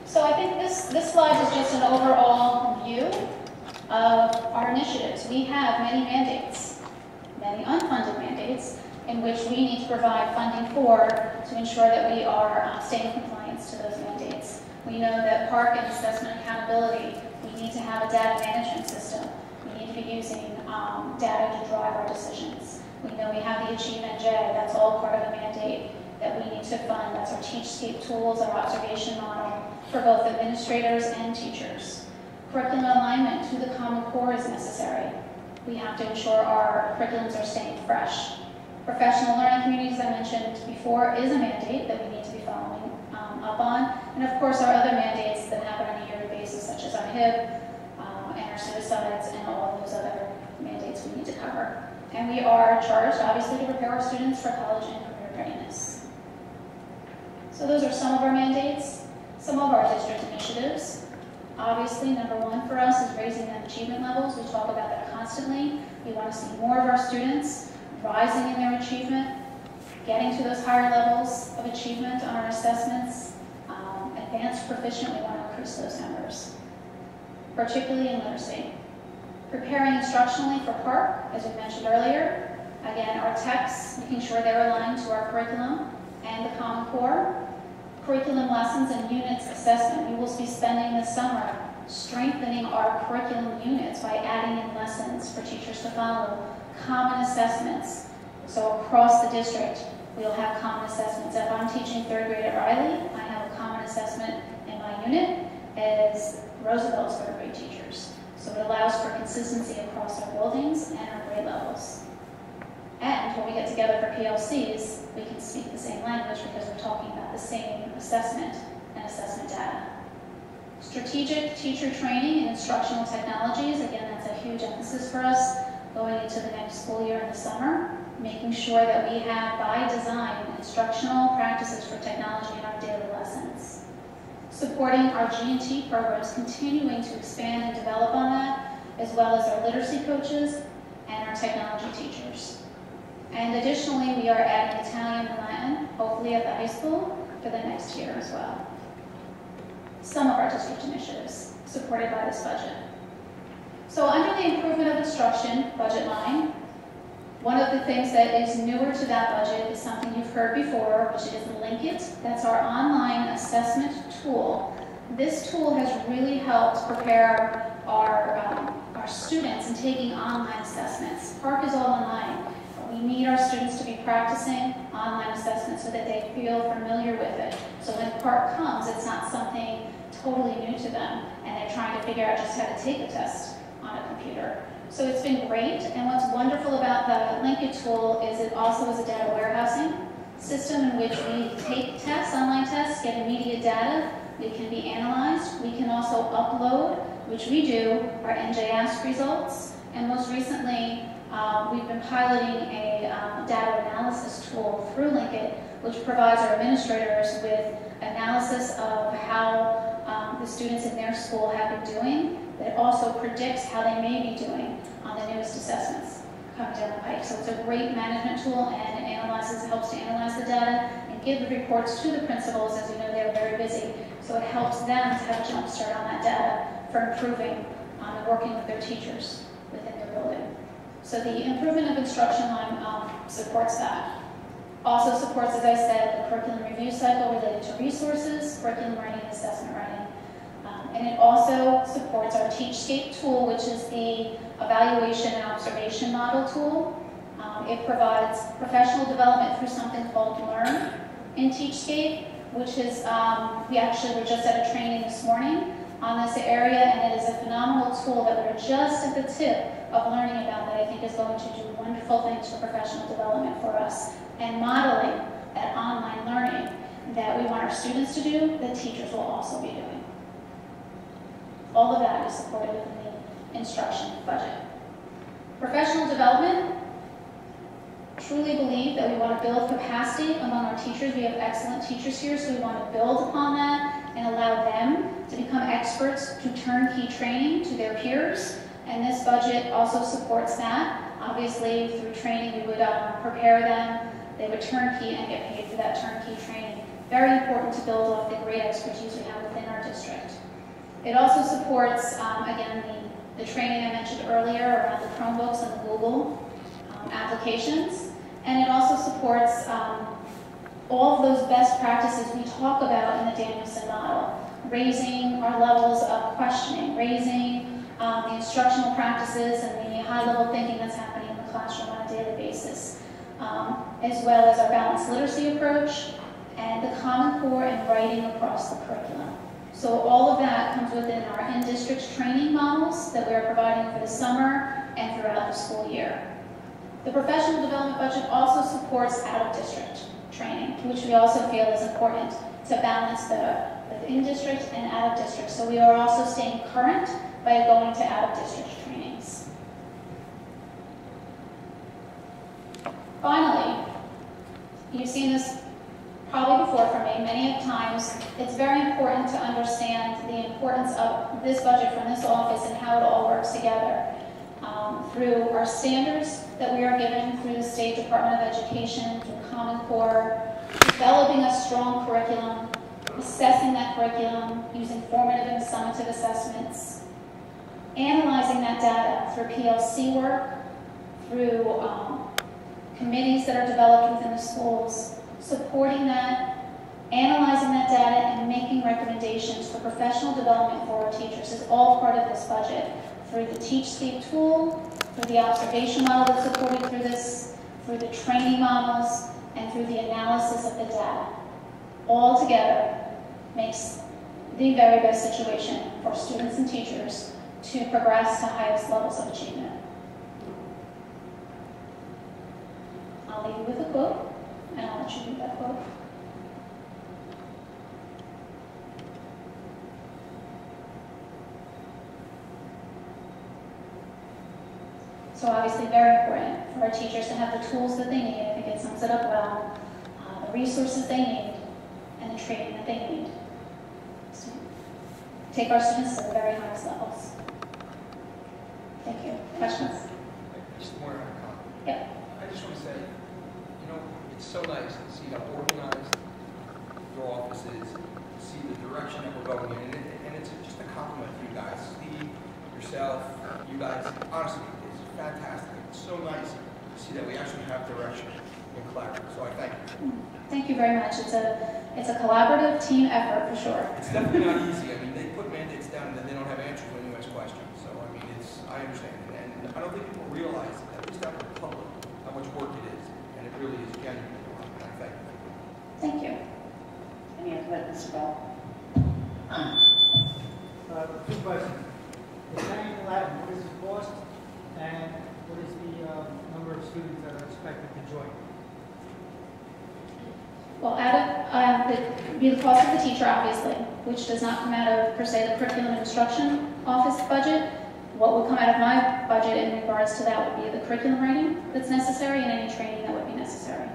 [SPEAKER 10] So I think this slide is just an overall view of our initiatives. We have many mandates, many unfunded mandates, in which we need to provide funding for to ensure that we are staying in compliance to those mandates. We know that park and assessment accountability, we need to have a data management system. We need to be using data to drive our decisions. We know we have the Achieve NJ, that's all part of a mandate that we need to fund. That's our Teachscape tools, our observation model for both administrators and teachers. Curriculum alignment to the Common Core is necessary. We have to ensure our curriculums are staying fresh. Professional learning communities, I mentioned before, is a mandate that we need to be following up on. And of course, our other mandates that happen on a yearly basis, such as our HIB and our suicides and all of those other mandates we need to cover. And we are charged, obviously, to prepare our students for college and career readiness. So those are some of our mandates, some of our district initiatives. Obviously, number one for us is raising them achievement levels. We talk about that constantly. We want to see more of our students rising in their achievement, getting to those higher levels of achievement on our assessments. Advanced proficient, we want to increase those numbers, particularly in literacy. Preparing instructionally for PARC, as we mentioned earlier. Again, our texts, making sure they're aligned to our curriculum and the Common Core. Curriculum lessons and units assessment. We will be spending this summer strengthening our curriculum units by adding in lessons for teachers to follow. Common assessments. So across the district, we'll have common assessments. If I'm teaching third grade at Riley, I have a common assessment in my unit as Roosevelt's third grade teachers. So it allows for consistency across our buildings and our grade levels. And when we get together for PLCs, we can speak the same language because we're talking about the same assessment and assessment data. Strategic teacher training and instructional technologies. Again, that's a huge emphasis for us going into the next school year in the summer, making sure that we have, by design, instructional practices for technology in our daily lessons. Supporting our G&T programs, continuing to expand and develop on that, as well as our literacy coaches and our technology teachers. And additionally, we are adding Italian and Latin, hopefully at the high school, for the next year as well. Some of our district initiatives supported by this budget. So under the improvement of instruction budget line, one of the things that is newer to that budget is something you've heard before, which is Link It. That's our online assessment tool. This tool has really helped prepare our students in taking online assessments. PARC is all online. We need our students to be practicing online assessments so that they feel familiar with it. So when PARC comes, it's not something totally new to them, and they're trying to figure out just how to take a test on a computer. So it's been great, and what's wonderful about the Link It tool is it also is a data warehousing system in which we take tests, online tests, get immediate data, it can be analyzed. We can also upload, which we do, our NJ Ask results, and most recently we've been piloting a data analysis tool through Link It, which provides our administrators with analysis of how the students in their school have been doing. That also predicts how they may be doing on the newest assessments coming down the pike. So it's a great management tool, and it helps to analyze the data and give the reports to the principals. As you know, they're very busy. So it helps them to have a jump start on that data for improving and working with their teachers within their building. So the improvement of instruction line supports that. Also supports, as I said, the curriculum review cycle related to resources, curriculum writing, and assessment writing. And it also supports our Teachscape tool, which is the evaluation and observation model tool. It provides professional development through something called Learn in Teachscape, which is, we actually were just at a training this morning on this area, and it is a phenomenal tool that we're just at the tip of learning about that I think is going to do wonderful things for professional development for us, and modeling that online learning that we want our students to do, that teachers will also be doing. All of that is supported within the instruction budget. Professional development, truly believe that we want to build capacity among our teachers. We have excellent teachers here, so we want to build upon that and allow them to become experts to turnkey training to their peers. And this budget also supports that. Obviously, through training, we would prepare them. They would turnkey and get paid for that turnkey training. Very important to build off the great expertise we have within our district. It also supports, again, the training I mentioned earlier around the Chromebooks and the Google applications. And it also supports all of those best practices we talk about in the Danielson model, raising our levels of questioning, raising the instructional practices and the high-level thinking that's happening in the classroom on a daily basis, as well as our balanced literacy approach and the Common Core and writing across the curriculum. So all of that comes within our in-district training models that we are providing for the summer and throughout the school year. The professional development budget also supports out-of-district training, which we also feel is important to balance the in-district and out-of-district. So we are also staying current by going to out-of-district trainings. Finally, you've seen this probably before from me many times. It's very important to understand the importance of this budget from this office and how it all works together. Through our standards that we are given through the State Department of Education, through Common Core, developing a strong curriculum, assessing that curriculum using formative and summative assessments, analyzing that data through PLC work, through committees that are developed within the schools, supporting that, analyzing that data, and making recommendations for professional development for our teachers is all part of this budget. Through the TeachScape tool, through the observation model that's supported through this, through the training models, and through the analysis of the data. All together makes the very best situation for students and teachers to progress to highest levels of achievement. I'll leave you with a quote, and I'll let you read that quote. So obviously very important for our teachers to have the tools that they need. I think it sums it up well. The resources they need and the training that they need to take our students to the very highest levels. Thank you. Questions?
[SPEAKER 6] Just more comment.
[SPEAKER 10] Yep.
[SPEAKER 6] I just want to say, you know, it's so nice to see how organized your office is, to see the direction that we're going in, and it's just a compliment to you guys. Steve, yourself, you guys, honestly, it's fantastic. It's so nice to see that we actually have direction and clarity, so I thank you.
[SPEAKER 10] Thank you very much. It's a collaborative team effort for sure.
[SPEAKER 6] It's definitely not easy. I mean, they put mandates down and then they don't have answers when you ask questions. So, I mean, I understand. And I don't think people realize, at least out in the public, how much work it is. And it really is genuine. And I thank you.
[SPEAKER 10] Thank you.
[SPEAKER 1] Any other questions, Mr. Bell?
[SPEAKER 11] Two questions. Italian and Latin, what is the cost, and what is the number of students that are expected to join?
[SPEAKER 10] Well, be the cost of the teacher, obviously, which does not come out of, per se, the curriculum and instruction office budget. What would come out of my budget in regards to that would be the curriculum writing that's necessary and any training that would be necessary.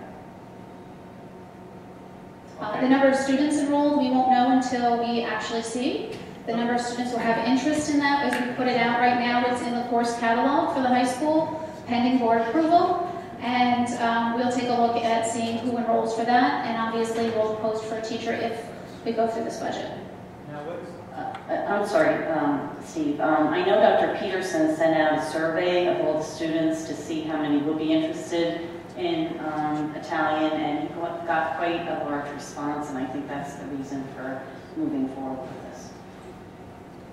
[SPEAKER 10] The number of students enrolled, we won't know until we actually see. The number of students who have interest in that, as we put it out right now, it's in the course catalog for the high school, pending board approval. And we'll take a look at seeing who enrolls for that, and obviously we'll post for a teacher if we go through this budget.
[SPEAKER 11] Now, what's
[SPEAKER 1] I'm sorry, Steve. I know Dr. Peterson sent out a survey of all the students to see how many would be interested in Italian, and he got quite a large response, and I think that's the reason for moving forward with this.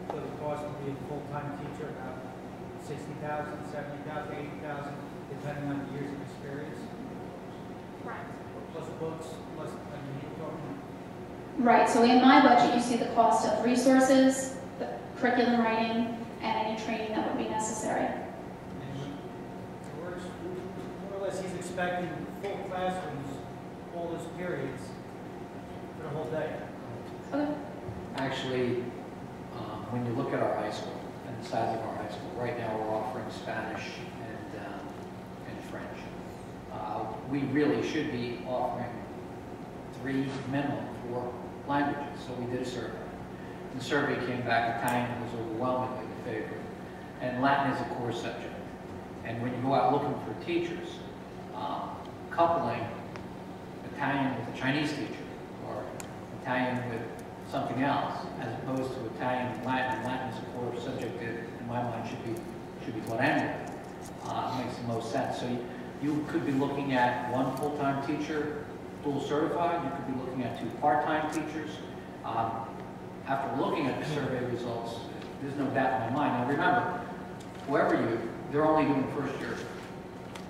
[SPEAKER 11] so the cost would be a full-time teacher, about $60,000, $70,000, $80,000, depending on the years of experience?
[SPEAKER 9] Right.
[SPEAKER 11] Plus books, plus, I mean, you're talking.
[SPEAKER 10] Right, so in my budget, you see the cost of resources, the curriculum writing, and any training that would be necessary.
[SPEAKER 11] And more or less, he's expecting full classrooms, all those periods, for the whole day.
[SPEAKER 10] Okay.
[SPEAKER 4] Actually, when you look at our high school and the size of our high school, right now we're offering Spanish and French. We really should be offering 3, minimum 4 languages, so we did a survey. The survey came back, Italian was overwhelmingly the favorite, and Latin is a core subject. And when you go out looking for teachers, coupling Italian with a Chinese teacher, or Italian with something else, as opposed to Italian and Latin. Latin is a core subject that, in my mind, should be taught anyway. Makes the most sense. So you could be looking at one full-time teacher, dual certified. You could be looking at 2 part-time teachers. After looking at the survey results, there's no doubt in my mind. Now remember, whoever they're only doing first year.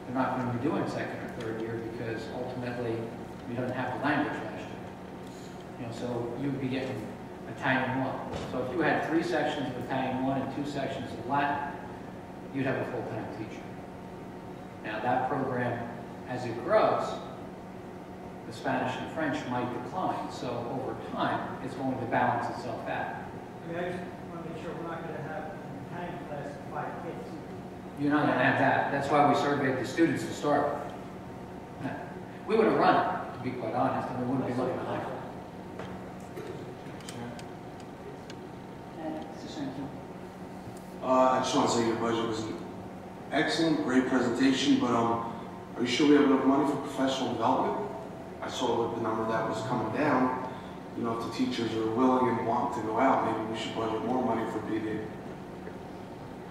[SPEAKER 4] They're not going to be doing second or third year because ultimately we don't have the language last year. So you'd be getting Italian 1. So if you had 3 sections of Italian 1 and 2 sections of Latin, you'd have a full-time teacher. Now that program, as it grows, the Spanish and French might decline. So over time, it's going to balance itself out.
[SPEAKER 11] I mean, I just want to make sure we're not going to have an Italian class of 5 kids.
[SPEAKER 4] You're not going to have that. That's why we surveyed the students to start with. We would have run it, to be quite honest, and we wouldn't be looking at high.
[SPEAKER 12] I just want to say your budget was an excellent, great presentation, but are you sure we have enough money for professional development? I saw with the number that was coming down. If the teachers are willing and want to go out, maybe we should budget more money for PD.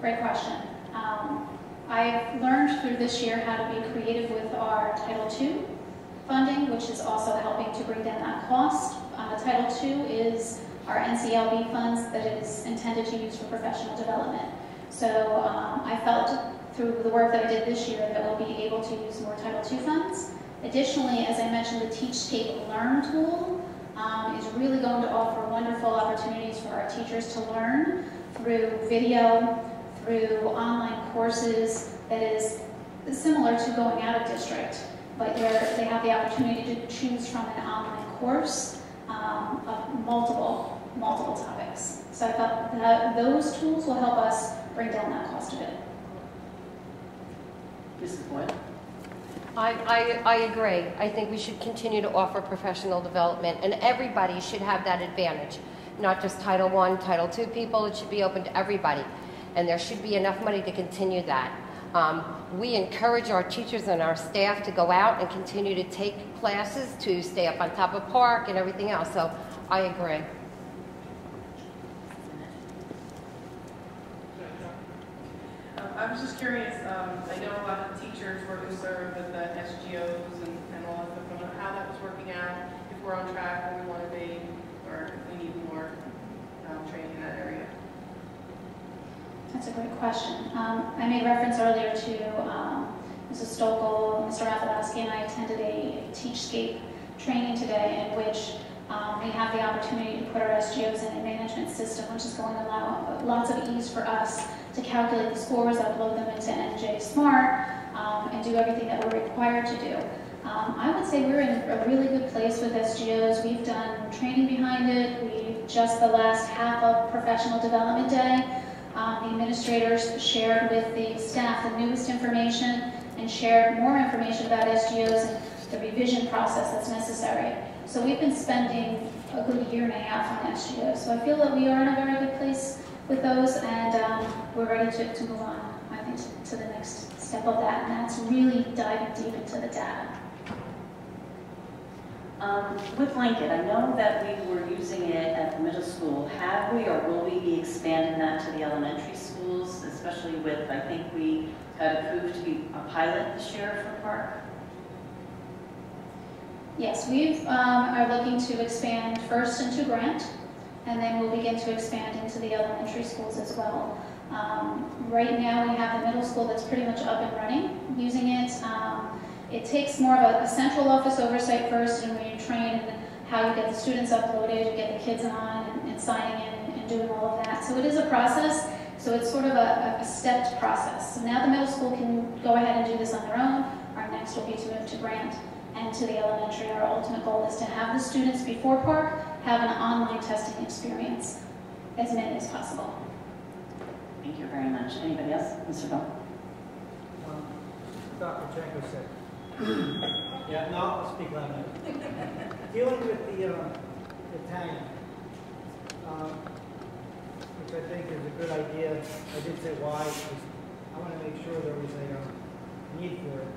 [SPEAKER 10] Great question. I've learned through this year how to be creative with our Title II funding, which is also helping to bring down that cost. Title II is our NCLB funds that is intended to use for professional development. So I felt through the work that I did this year that we'll be able to use more Title II funds. Additionally, as I mentioned, the TeachScape Learn tool is really going to offer wonderful opportunities for our teachers to learn through video, through online courses that is similar to going out of district, but they have the opportunity to choose from an online course of multiple topics. So I felt that those tools will help us bring down that cost a bit.
[SPEAKER 1] Mrs. Boyd?
[SPEAKER 2] I agree. I think we should continue to offer professional development, and everybody should have that advantage. Not just Title I, Title II people, it should be open to everybody. And there should be enough money to continue that. We encourage our teachers and our staff to go out and continue to take classes, to stay up on top of park and everything else. So I agree.
[SPEAKER 3] I was just curious, I know a lot of teachers were who serve with the SGOs and all of them, how that was working out, if we're on track where we want to be, or if we need more training in that area.
[SPEAKER 10] That's a great question. I made reference earlier to Mrs. Stokel, Mr. Rathodowski, and I attended a TeachScape training today in which we have the opportunity to put our SGOs in a management system, which is going to allow lots of ease for us to calculate the scores, upload them into NJ Smart, and do everything that we're required to do. I would say we're in a really good place with SGOs. We've done training behind it. We just the last half of Professional Development Day, the administrators shared with the staff the newest information and shared more information about SGOs and the revision process that's necessary. So we've been spending a good year and a half on SGOs. So I feel that we are in a very good place with those, and we're ready to move on, I think, to the next step of that, and that's really diving deep into the data.
[SPEAKER 1] With Lincoln, I know that we were using it at the middle school. Have we, or will we be expanding that to the elementary schools, especially with, I think we got approved to be a pilot this year for Park?
[SPEAKER 10] Yes, we are looking to expand first into Grant, and then we'll begin to expand into the elementary schools as well. Right now, we have the middle school that's pretty much up and running using it. It takes more of a central office oversight first, and when you train and how you get the students uploaded, you get the kids on and signing in and doing all of that. So it is a process, so it's sort of a stepped process. So now the middle school can go ahead and do this on their own. Our next will be to move to Grant and to the elementary. Our ultimate goal is to have the students before Park have an online testing experience, as many as possible.
[SPEAKER 1] Thank you very much. Anybody else? Mr. Bell?
[SPEAKER 11] Dr. Janko said. Yeah, no, I'll speak loud enough. Dealing with the Italian, which I think is a good idea. I did say why, because I want to make sure there was a need for it.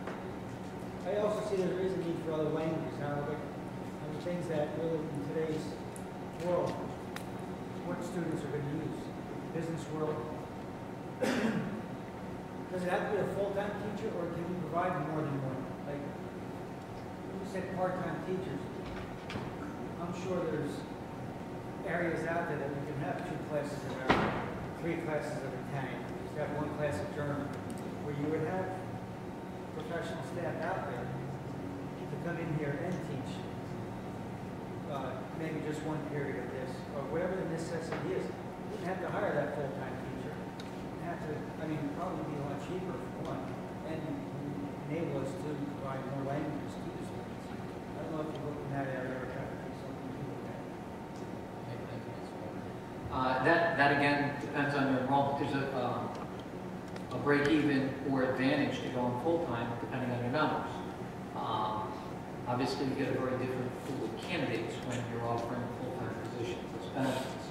[SPEAKER 11] I also see there is a need for other languages, however, things that really in today's world, what students are going to use. Business world. Does it have to be a full-time teacher, or can you provide more than one? Like, you said part-time teachers. I'm sure there's areas out there that we can have 2 classes of Arabic, 3 classes of Italian, just have 1 class of German, where you would have professional staff out there to come in here and teach maybe just 1 period of this, or whatever the necessity is. You wouldn't have to hire that full-time teacher. You have to, probably be a lot cheaper for one, and enable us to provide more languages to the students. I don't know if you look in that area or have to do something to do with that.
[SPEAKER 4] That again depends on your enrollment. There's a break-even or advantage to going full-time depending on your numbers. Obviously, you get a very different pool of candidates when you're offering full-time positions. There's benefits.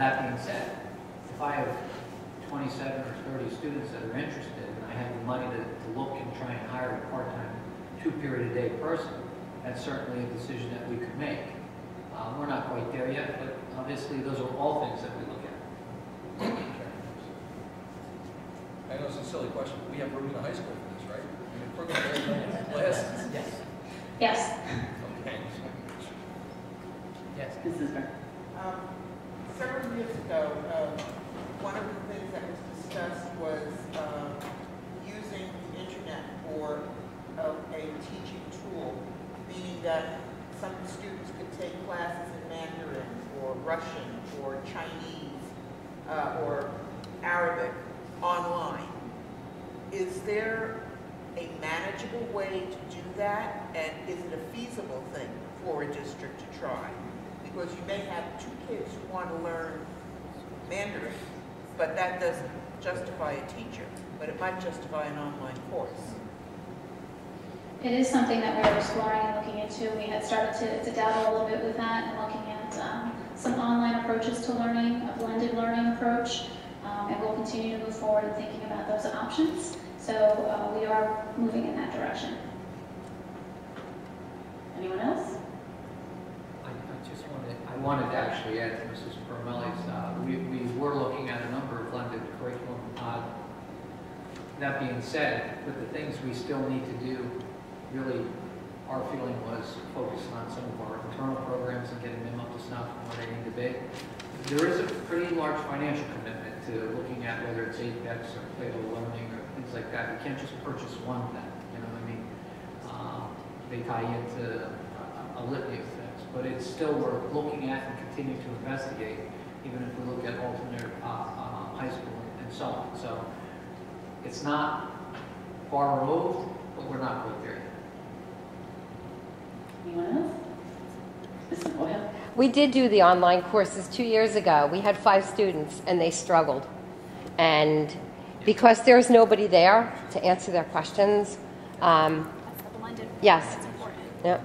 [SPEAKER 4] That being said, if I have 27 or 30 students that are interested and I have the money to look and try and hire a part-time 2-period-a-day person, that's certainly a decision that we could make. We're not quite there yet, but obviously those are all things that we look at.
[SPEAKER 13] I know it's a silly question, but we have room in the high school for this, right? If we're going to have classes.
[SPEAKER 11] Yes.
[SPEAKER 10] Yes.
[SPEAKER 13] Okay.
[SPEAKER 4] Yes.
[SPEAKER 1] Mrs. Burke.
[SPEAKER 14] Several years ago, one of the things that was discussed was using the internet for a teaching tool, meaning that some students could take classes in Mandarin or Russian or Chinese or Arabic online. Is there a manageable way to do that, and is it a feasible thing for a district to try? Because you may have 2 kids who want to learn Mandarin, but that doesn't justify a teacher, but it might justify an online course.
[SPEAKER 10] It is something that we're exploring and looking into. We had started to dabble a little bit with that and looking at some online approaches to learning, a blended learning approach, and we'll continue to move forward in thinking about those options. So we are moving in that direction.
[SPEAKER 1] Anyone else?
[SPEAKER 4] I wanted to actually add to Mrs. Permelli's, we were looking at a number of blended curriculum. That being said, with the things we still need to do, really our feeling was focused on some of our internal programs and getting them up to snuff and where they need to be. There is a pretty large financial commitment to looking at whether it's Apex or Plato Learning or things like that. You can't just purchase one thing, you know what I mean? They tie into a litany of things, but it's still worth looking at and continue to investigate, even if we look at alternate high school and so on. So it's not far removed, but we're not quite there yet.
[SPEAKER 1] Anyone else? Mrs. Boyle?
[SPEAKER 2] We did do the online courses 2 years ago. We had 5 students, and they struggled. And because there's nobody there to answer their questions, yes.
[SPEAKER 10] That's important.
[SPEAKER 2] Yeah.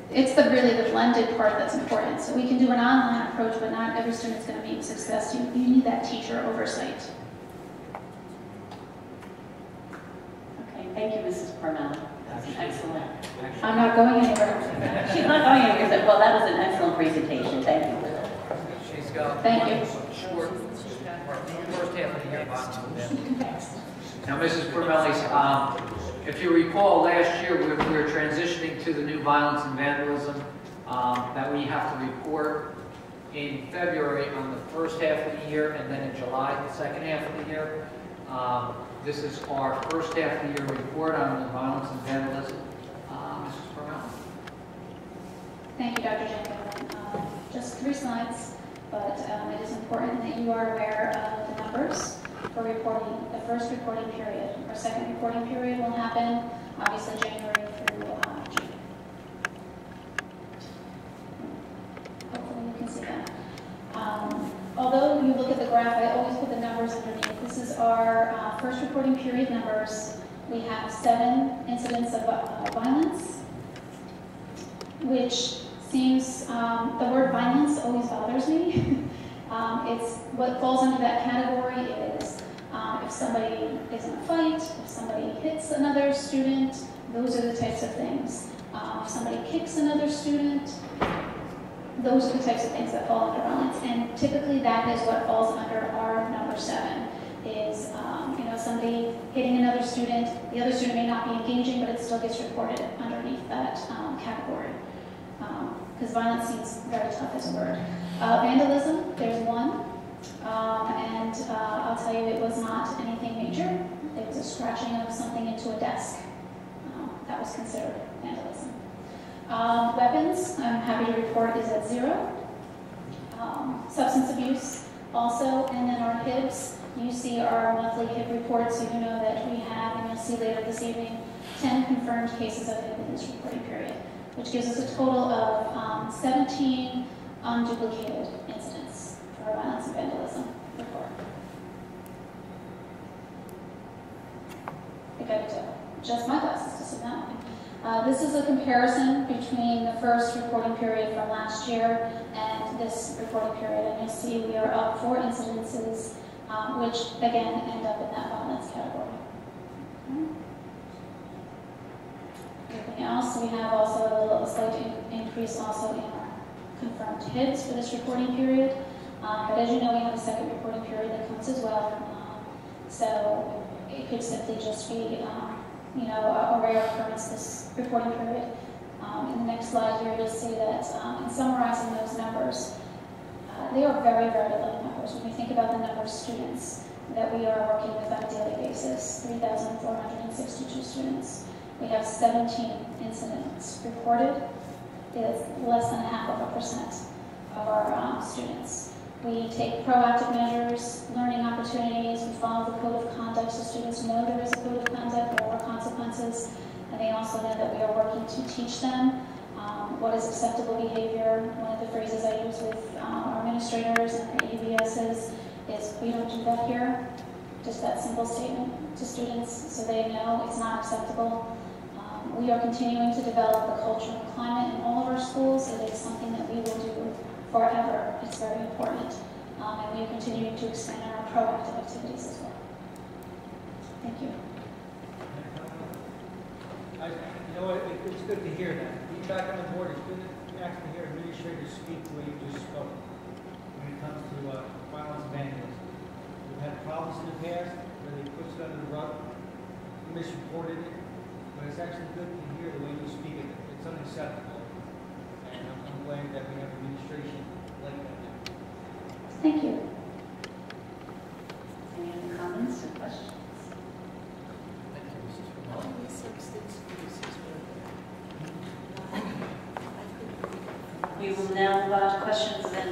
[SPEAKER 10] It's really the blended part that's important. So we can do an online approach, but not every student's going to meet success. You need that teacher oversight.
[SPEAKER 1] Okay, thank you, Mrs. Parmelli. That's an excellent.
[SPEAKER 10] I'm not going anywhere.
[SPEAKER 1] She's not going anywhere. Well, that was an excellent presentation. Thank you.
[SPEAKER 4] She's got
[SPEAKER 10] Thank you.
[SPEAKER 4] short first half of the year. Now, Mrs. Permelli, if you recall, last year we were transitioning to the new violence and vandalism that we have to report in February on the first half of the year, and then in July, the second half of the year. This is our first half of the year report on the violence and vandalism. Mrs. Permelli.
[SPEAKER 10] Thank you, Dr. Janko. Just 3 slides, but it is important that you are aware of the numbers for reporting the first reporting period. Our second reporting period will happen, obviously, January through June. Hopefully you can see that. Although you look at the graph, I always put the numbers underneath. This is our first reporting period numbers. We have 7 incidents of violence, which seems, the word violence always bothers me. It's, what falls under that category is if somebody is in a fight, if somebody hits another student, those are the types of things. If somebody kicks another student, those are the types of things that fall under violence. And typically that is what falls under our number 7, is somebody hitting another student. The other student may not be engaging, but it still gets reported underneath that category. Because violence seems very tough as a word. Vandalism, there's 1. And I'll tell you, it was not anything major. It was a scratching of something into a desk. That was considered vandalism. Weapons, I'm happy to report, is at 0. Substance abuse also, and then our HIBs. You see our monthly HIB report, so you know that we have, and you'll see later this evening, 10 confirmed cases of HIB in this reporting period, which gives us a total of 17 unduplicated incidents for our violence and vandalism report. I think I need to adjust my glasses to see that one. This is a comparison between the first reporting period from last year and this reporting period, and you'll see we are up 4 incidences, which again end up in that violence category. Everything else, we have also a slight increase also in our confirmed HIBs for this reporting period. But as you know, we have a second reporting period that comes as well. So it could simply just be a rare occurrence this reporting period. In the next slide here, you'll see that in summarizing those numbers, they are very, very low numbers. When we think about the number of students that we are working with on a daily basis, 3,462 students. We have 17 incidents reported. It's less than 0.5% of our students. We take proactive measures, learning opportunities. We follow the code of conduct so students know there is a code of conduct, there are consequences, and they also know that we are working to teach them what is acceptable behavior. One of the phrases I use with our administrators and our ABSs is, we don't do that here. Just that simple statement to students so they know it's not acceptable. We are continuing to develop the culture and climate in all of our schools. It is something that we will do forever. It's very important. And we are continuing to expand our proactive activities as well. Thank you.
[SPEAKER 11] It's good to hear that. Being back on the board, it's good to actually hear administrators speak the way you just spoke when it comes to violence and vandalism. We've had problems in the past where they pushed it under the rug, misreported it, but it's actually good to hear the way you speak it. It's unacceptable. And I'm glad that we have administration like that now.
[SPEAKER 10] Thank you.
[SPEAKER 1] Any other comments or questions? We will now move on to questions and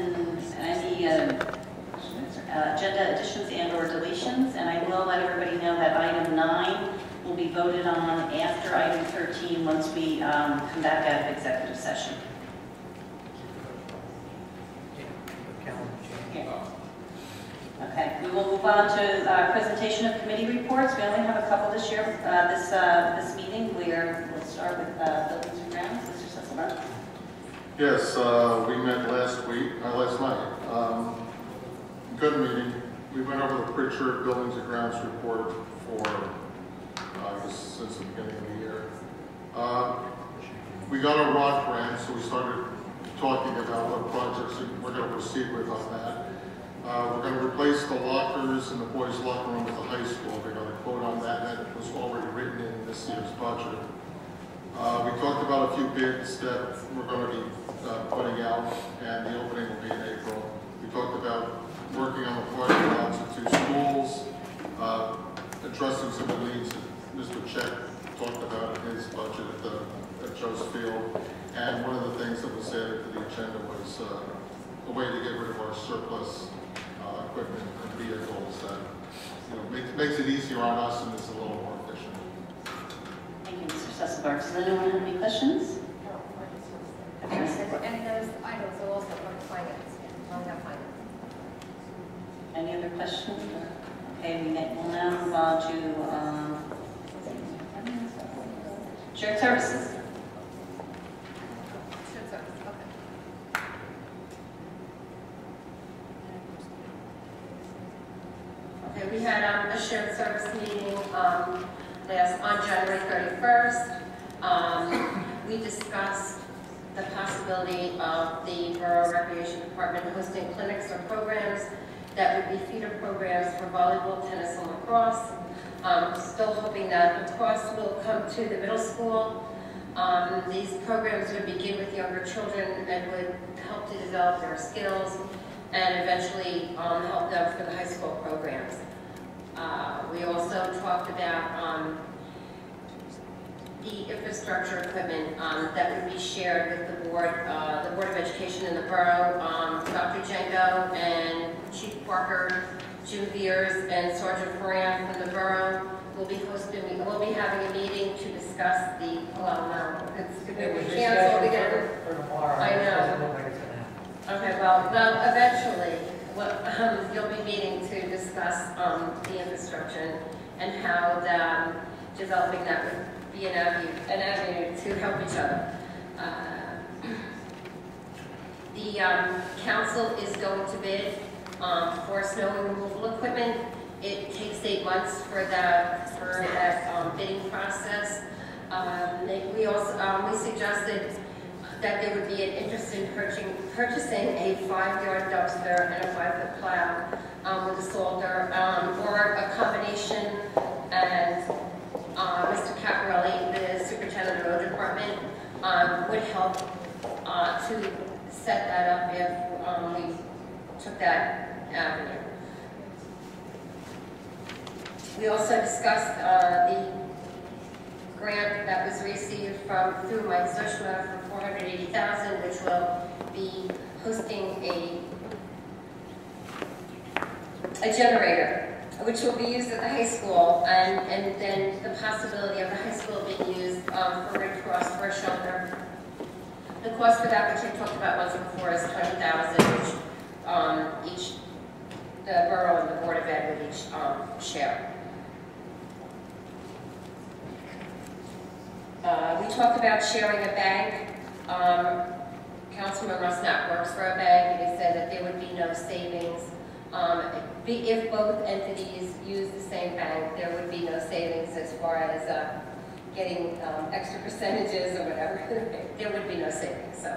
[SPEAKER 1] any agenda additions and/or deletions. And I will let everybody know that item 9 will be voted on after item 13 once we come back out of executive session. Okay, we will move on to presentation of committee reports. We only have a couple this year, this meeting. We'll start with buildings and grounds. Mr. Sesselberg.
[SPEAKER 8] Yes, we met last night. Good meeting. We went over the Pritchard Buildings and Grounds report for, since the beginning of the year. We got a ROD grant, so we started talking about what projects we're going to proceed with on that. We're going to replace the lockers in the boys' locker room at the high school. We got a quote on that, and that was already written in this year's budget. We talked about a few bids that we're going to be putting out, and the opening will be in April. We talked about working on the parking lots at 2 schools, addressing some of the needs that Mr. Check talked about in his budget at Joe's Field. And one of the things that was added to the agenda was a way to get rid of our surplus equipment and vehicles that makes it easier on us and is a little more efficient.
[SPEAKER 1] Thank you, Mr. Sesselberg. Does anyone have any questions?
[SPEAKER 2] And those items are also on finance, on that finance.
[SPEAKER 1] Any other questions? Okay, we'll now move on to shared services.
[SPEAKER 2] Shared service, okay. on January 31st. We discussed the possibility of the Borough Recreation Department hosting clinics or programs that would be feeder programs for volleyball, tennis, and lacrosse. Still hoping that lacrosse will come to the middle school. These programs would begin with younger children and would help to develop their skills and eventually help them for the high school programs. We also talked about the infrastructure equipment that would be shared with the Board of Education in the borough. Dr. Jenko and Chief Parker, Jim Beers, and Sergeant Foran from the borough will be having a meeting to discuss the, well, no, it's going to be canceled again. I know. Okay, well, eventually, you'll be meeting to discuss the infrastructure and how developing that would be an avenue to help each other. The council is going to bid for snow removal equipment. It takes 8 months for that bidding process. We suggested that there would be an interest in purchasing a 5-yard dumpster and a 5-foot plow with a salter, or a combination. And Mr. Caparelli, the superintendent of the road department, would help to set that up if we took that avenue. We also discussed the grant that was received through Mike Zushma for $480,000, which will be hosting a generator, which will be used at the high school, and then the possibility of the high school being used for Red Cross for a shelter. The cost for that, which I talked about once before, is $20,000, which the borough and the Board of Ed would each share. We talked about sharing a bank. Councilman Rusnak works for a bank, and he said that there would be no savings. If both entities use the same bank, there would be no savings as far as getting extra percentages or whatever. There would be no savings. So,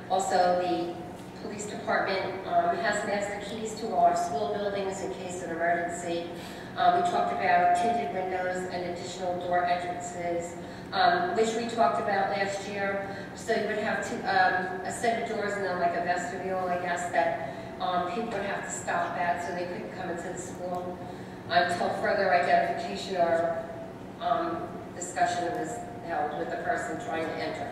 [SPEAKER 2] also, the police department has master keys to all our school buildings in case of an emergency. We talked about tinted windows and additional door entrances, which we talked about last year. So you would have a set of doors and then like a vestibule, I guess, that people would have to stop at so they couldn't come into the school until further identification or discussion was held with the person trying to enter.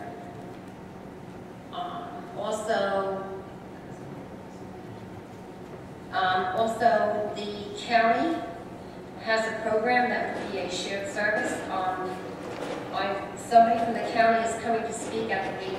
[SPEAKER 2] Also, the county has a program that would be a shared service. Somebody from the county is coming to speak at the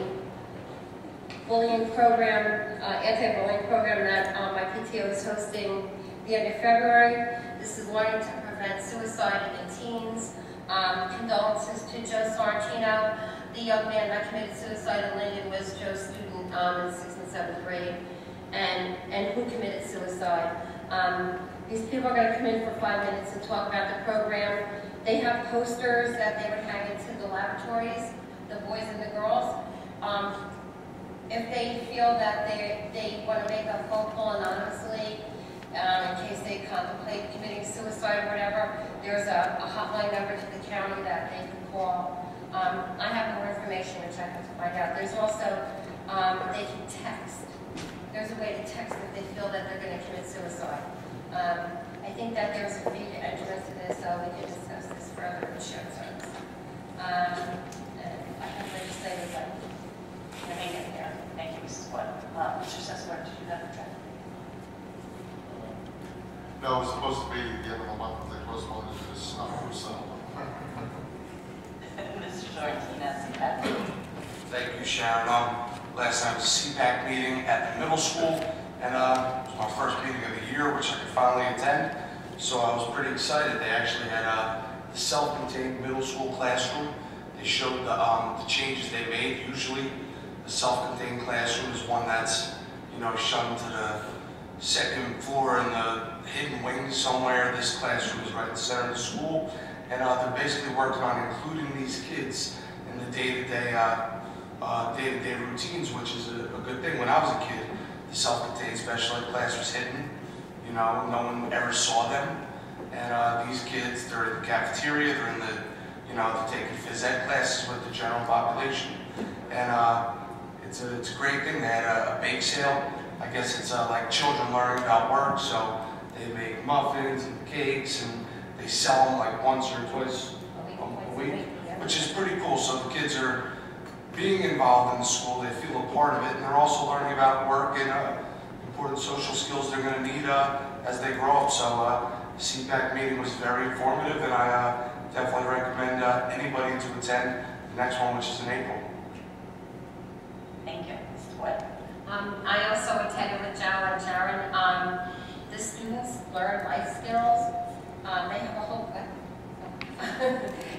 [SPEAKER 2] bullying program, anti-bullying program that my PTO is hosting the end of February. This is wanting to prevent suicide in teens. Condolences to Joe Sorrentino, the young man that committed suicide in Linden was Joe's student in 6th and 7th grade, and who committed suicide. These people are going to come in for 5 minutes and talk about the program. They have posters that they would hang into the lavatories, the boys and the girls. If they feel that they want to make a phone call anonymously, in case they contemplate committing suicide or whatever, there's a hotline number to the county that they can call. I have more information which I have to find out. There's also, they can text. There's a way to text if they feel that they're going to commit suicide. I think that there's a fee to enter into this, so we can discuss this further in shared service. And I have legislative, but
[SPEAKER 1] Hang in there. Thank you, Mrs. Wood. Mr. Sessler, did you have a draft?
[SPEAKER 8] No, it was supposed to be the end of the month, but they postponed it to this summer, so.
[SPEAKER 1] Mr. Martinez,
[SPEAKER 12] Thank you, Sharon. Last night was a CPAC meeting at the middle school, and it was my first meeting of the year, which I could finally attend. So I was pretty excited. They actually had a self-contained middle school classroom. They showed the changes they made. Usually, the self-contained classroom is one that's, shunned second floor in the hidden wings somewhere. This classroom is right in the center of the school, and they're basically working on including these kids in the day-to-day routines, which is a good thing. When I was a kid, the self-contained special ed class was hidden. You know, no one ever saw them. And these kids, they're in the cafeteria, they're in the, you know, they're taking phys ed classes with the general population. And it's a great thing. They had a bake sale. I guess it's like children learning about work, so they make muffins and cakes, and they sell them like once or twice a week, which is pretty cool. So the kids are being involved in the school, they feel a part of it, and they're also learning about work and important social skills they're going to need as they grow up. So the CPAC meeting was very informative, and I definitely recommend anybody to attend the next one, which is in April.
[SPEAKER 1] Thank you. Mrs. White.
[SPEAKER 15] I also attended with Joe and Sharon. The students learn life skills. They have a whole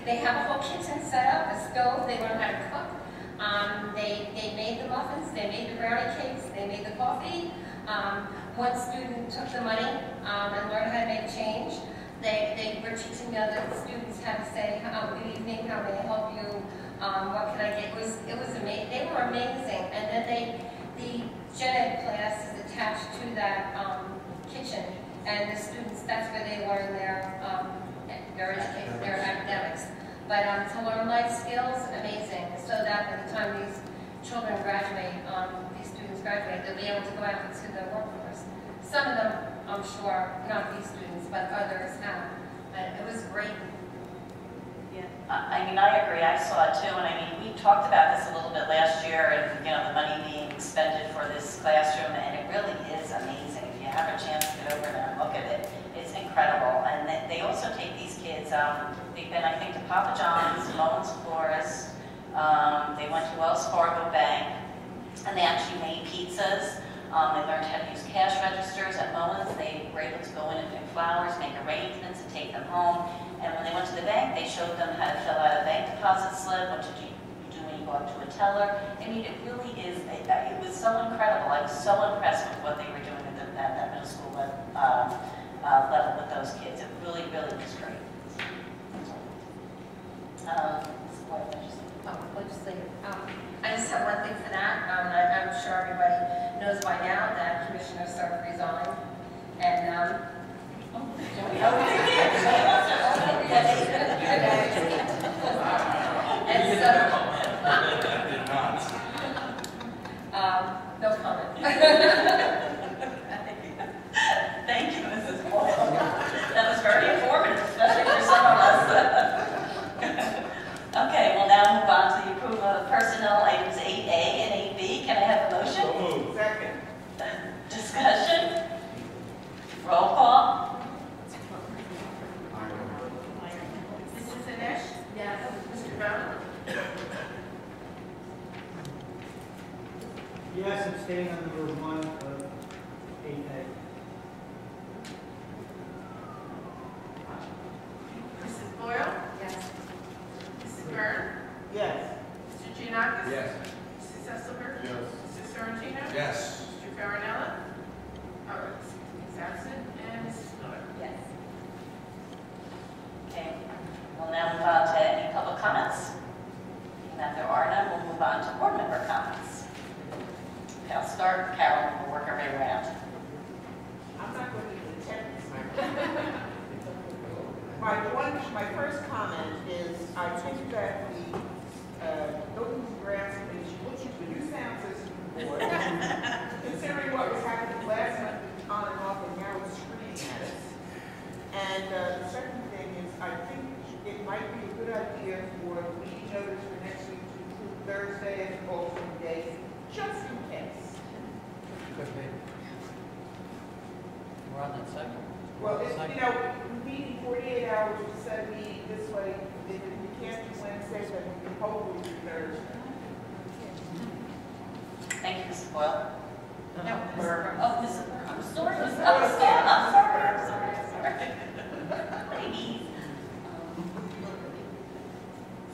[SPEAKER 15] they have a whole kitchen set up, a stove. They learn how to cook. They made the muffins. They made the brownie cakes. They made the coffee. One student took the money and learned how to make change. They were teaching the other students how to say, good evening, how may I help you? What can I get? It was amazing. They were amazing. And then the gen ed class is attached to that kitchen, and the students, that's where they learn their education, their academics. But to learn life skills, amazing. So that by the time these children graduate, these students graduate, they'll be able to go out into the workforce. Some of them, I'm sure, not these students, but others have. And it was great.
[SPEAKER 1] Yeah, I mean, I agree. I saw it too, and I mean, we talked about this a little bit last year, and you know, the money being expended for this classroom, and it really is amazing. If you have a chance to get over there and look at it, it's incredible. And they also take these kids. They've been, I think, to Papa John's, Mullins Flores. They went to Wells Fargo Bank, and they actually made pizzas. They learned how to use cash registers at Mullins. They were able to go in and pick flowers, make arrangements, and take them home. And when they went to the bank, they showed them how to fill out a bank deposit slip, what you do when you go up to a teller. I mean, it really is, it was so incredible. I was so impressed with what they were doing at that middle school level with those kids. It really, really was great.
[SPEAKER 15] I just have one thing for that. I'm sure everybody knows by now that Commissioner Surf resigned. And no comment.
[SPEAKER 1] Thank you, Mrs. Boyle. That was very informative, especially for some of us. Okay, we'll now move on to the approval of personnel items 8A and 8B. Can I have a motion?
[SPEAKER 14] So moved. Second.
[SPEAKER 1] Discussion? Roll call?
[SPEAKER 3] Mrs. Dinesh?
[SPEAKER 15] Yes.
[SPEAKER 3] Mr. Brown?
[SPEAKER 11] Yes, abstain on number 1 of 8A.
[SPEAKER 3] Mrs. Boyle?
[SPEAKER 15] Yes.
[SPEAKER 3] Mrs. Byrne?
[SPEAKER 14] Yes.
[SPEAKER 3] Mr. Giannakis?
[SPEAKER 13] Yes.
[SPEAKER 3] Mrs. Esselberg?
[SPEAKER 8] Yes.
[SPEAKER 3] Mr. Sorrentino?
[SPEAKER 13] Yes.
[SPEAKER 3] Mr. Farinella? He's absent. And Mrs. Miller?
[SPEAKER 15] Yes.
[SPEAKER 1] Okay, we'll now move on to any public comments. And that there are none, we'll move on to board member comments. Okay, I'll start with Carol, and we'll work our way around.
[SPEAKER 14] I'm not going to do the technical. My first comment is, I think that the Buildings and Grounds Committee looks at the new sound system board, considering what was happening last month on and off, and now it's screaming at us. And the second thing is, I think it might be a good idea for the meeting notice for next week to include Thursday as an alternate day, just in case.
[SPEAKER 4] Could be. We're on that second.
[SPEAKER 14] Well, if, you know, meeting 48 hours instead of meeting this way, if we can't do Wednesday, then we can hopefully do Thursday.
[SPEAKER 1] Thank you, Mrs. Boyle.
[SPEAKER 15] No,
[SPEAKER 1] Oh, Mrs. Burr, I'm sorry. I'm sorry. Ladies.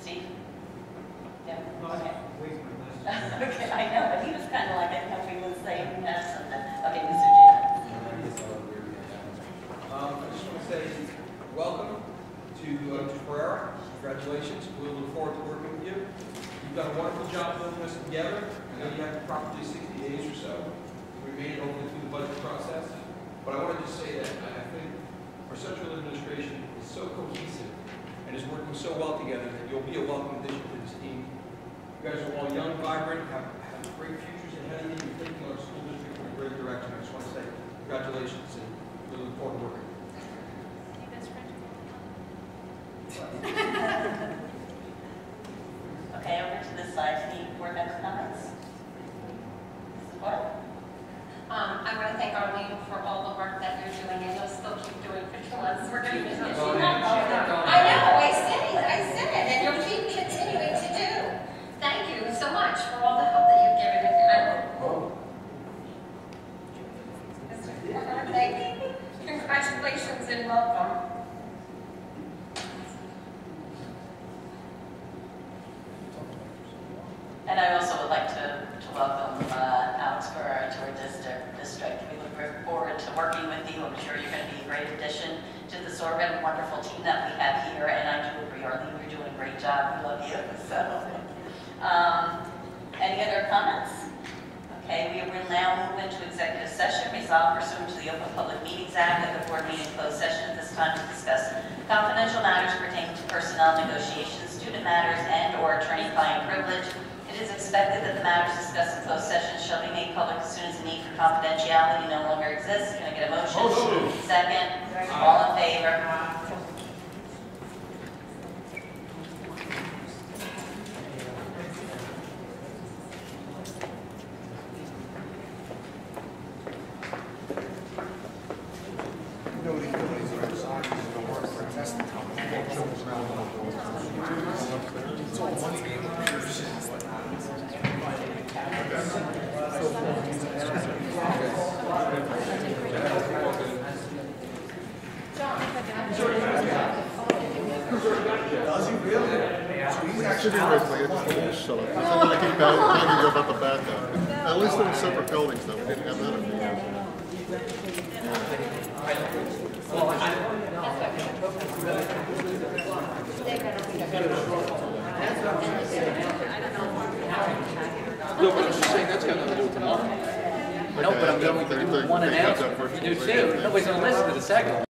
[SPEAKER 1] Steve? Yeah, okay. Okay, I know, but he was kind of like, I didn't know if he was saying that something. Okay, Mr. Jim.
[SPEAKER 13] to Ferrera. Congratulations. We look forward to working with you. You've done a wonderful job building this together. I know you have probably 60 days or so to remain hopefully through the budget process. But I want to just say that I think our central administration is so cohesive and is working so well together that you'll be a welcome addition to this team. You guys are all young, vibrant, have great futures ahead of you. You're taking our school district in a great direction. I just want to say congratulations and we look forward to working with you.
[SPEAKER 1] Okay, over to this side. Any board member comments? Support?
[SPEAKER 15] I want to thank Arlene for all the work that you're doing, and you'll still keep doing for 2 months. We're going to be I know, I said it, and you'll keep continuing to do. Thank you so much for all the help that you've given me. Thank you. Congratulations and welcome.
[SPEAKER 1] And I also would like to welcome Alex Ferrara to our district. We look forward to working with you. I'm sure you're going to be a great addition to the Sorghum wonderful team that we have here. And I do agree, Arlene, you're doing a great job. We love you. So, any other comments? Okay, we will now move into executive session. Resolved pursuant to the Open Public Meetings Act that the board meeting closed session at this time to discuss confidential matters pertaining to personnel negotiations, student matters, and/or attorney-client privilege. It is expected that the matters discussed in closed session shall be made public as soon as the need for confidentiality no longer exists. Can I get a motion? Second. All in favor?
[SPEAKER 8] About the backup. At least there were separate buildings though. We didn't have that a few years ago.
[SPEAKER 13] No, but I'm just saying that's got nothing to do with tomorrow.
[SPEAKER 4] No, but I'm going to do one announcement. You do too. Nobody's going to listen to the second one.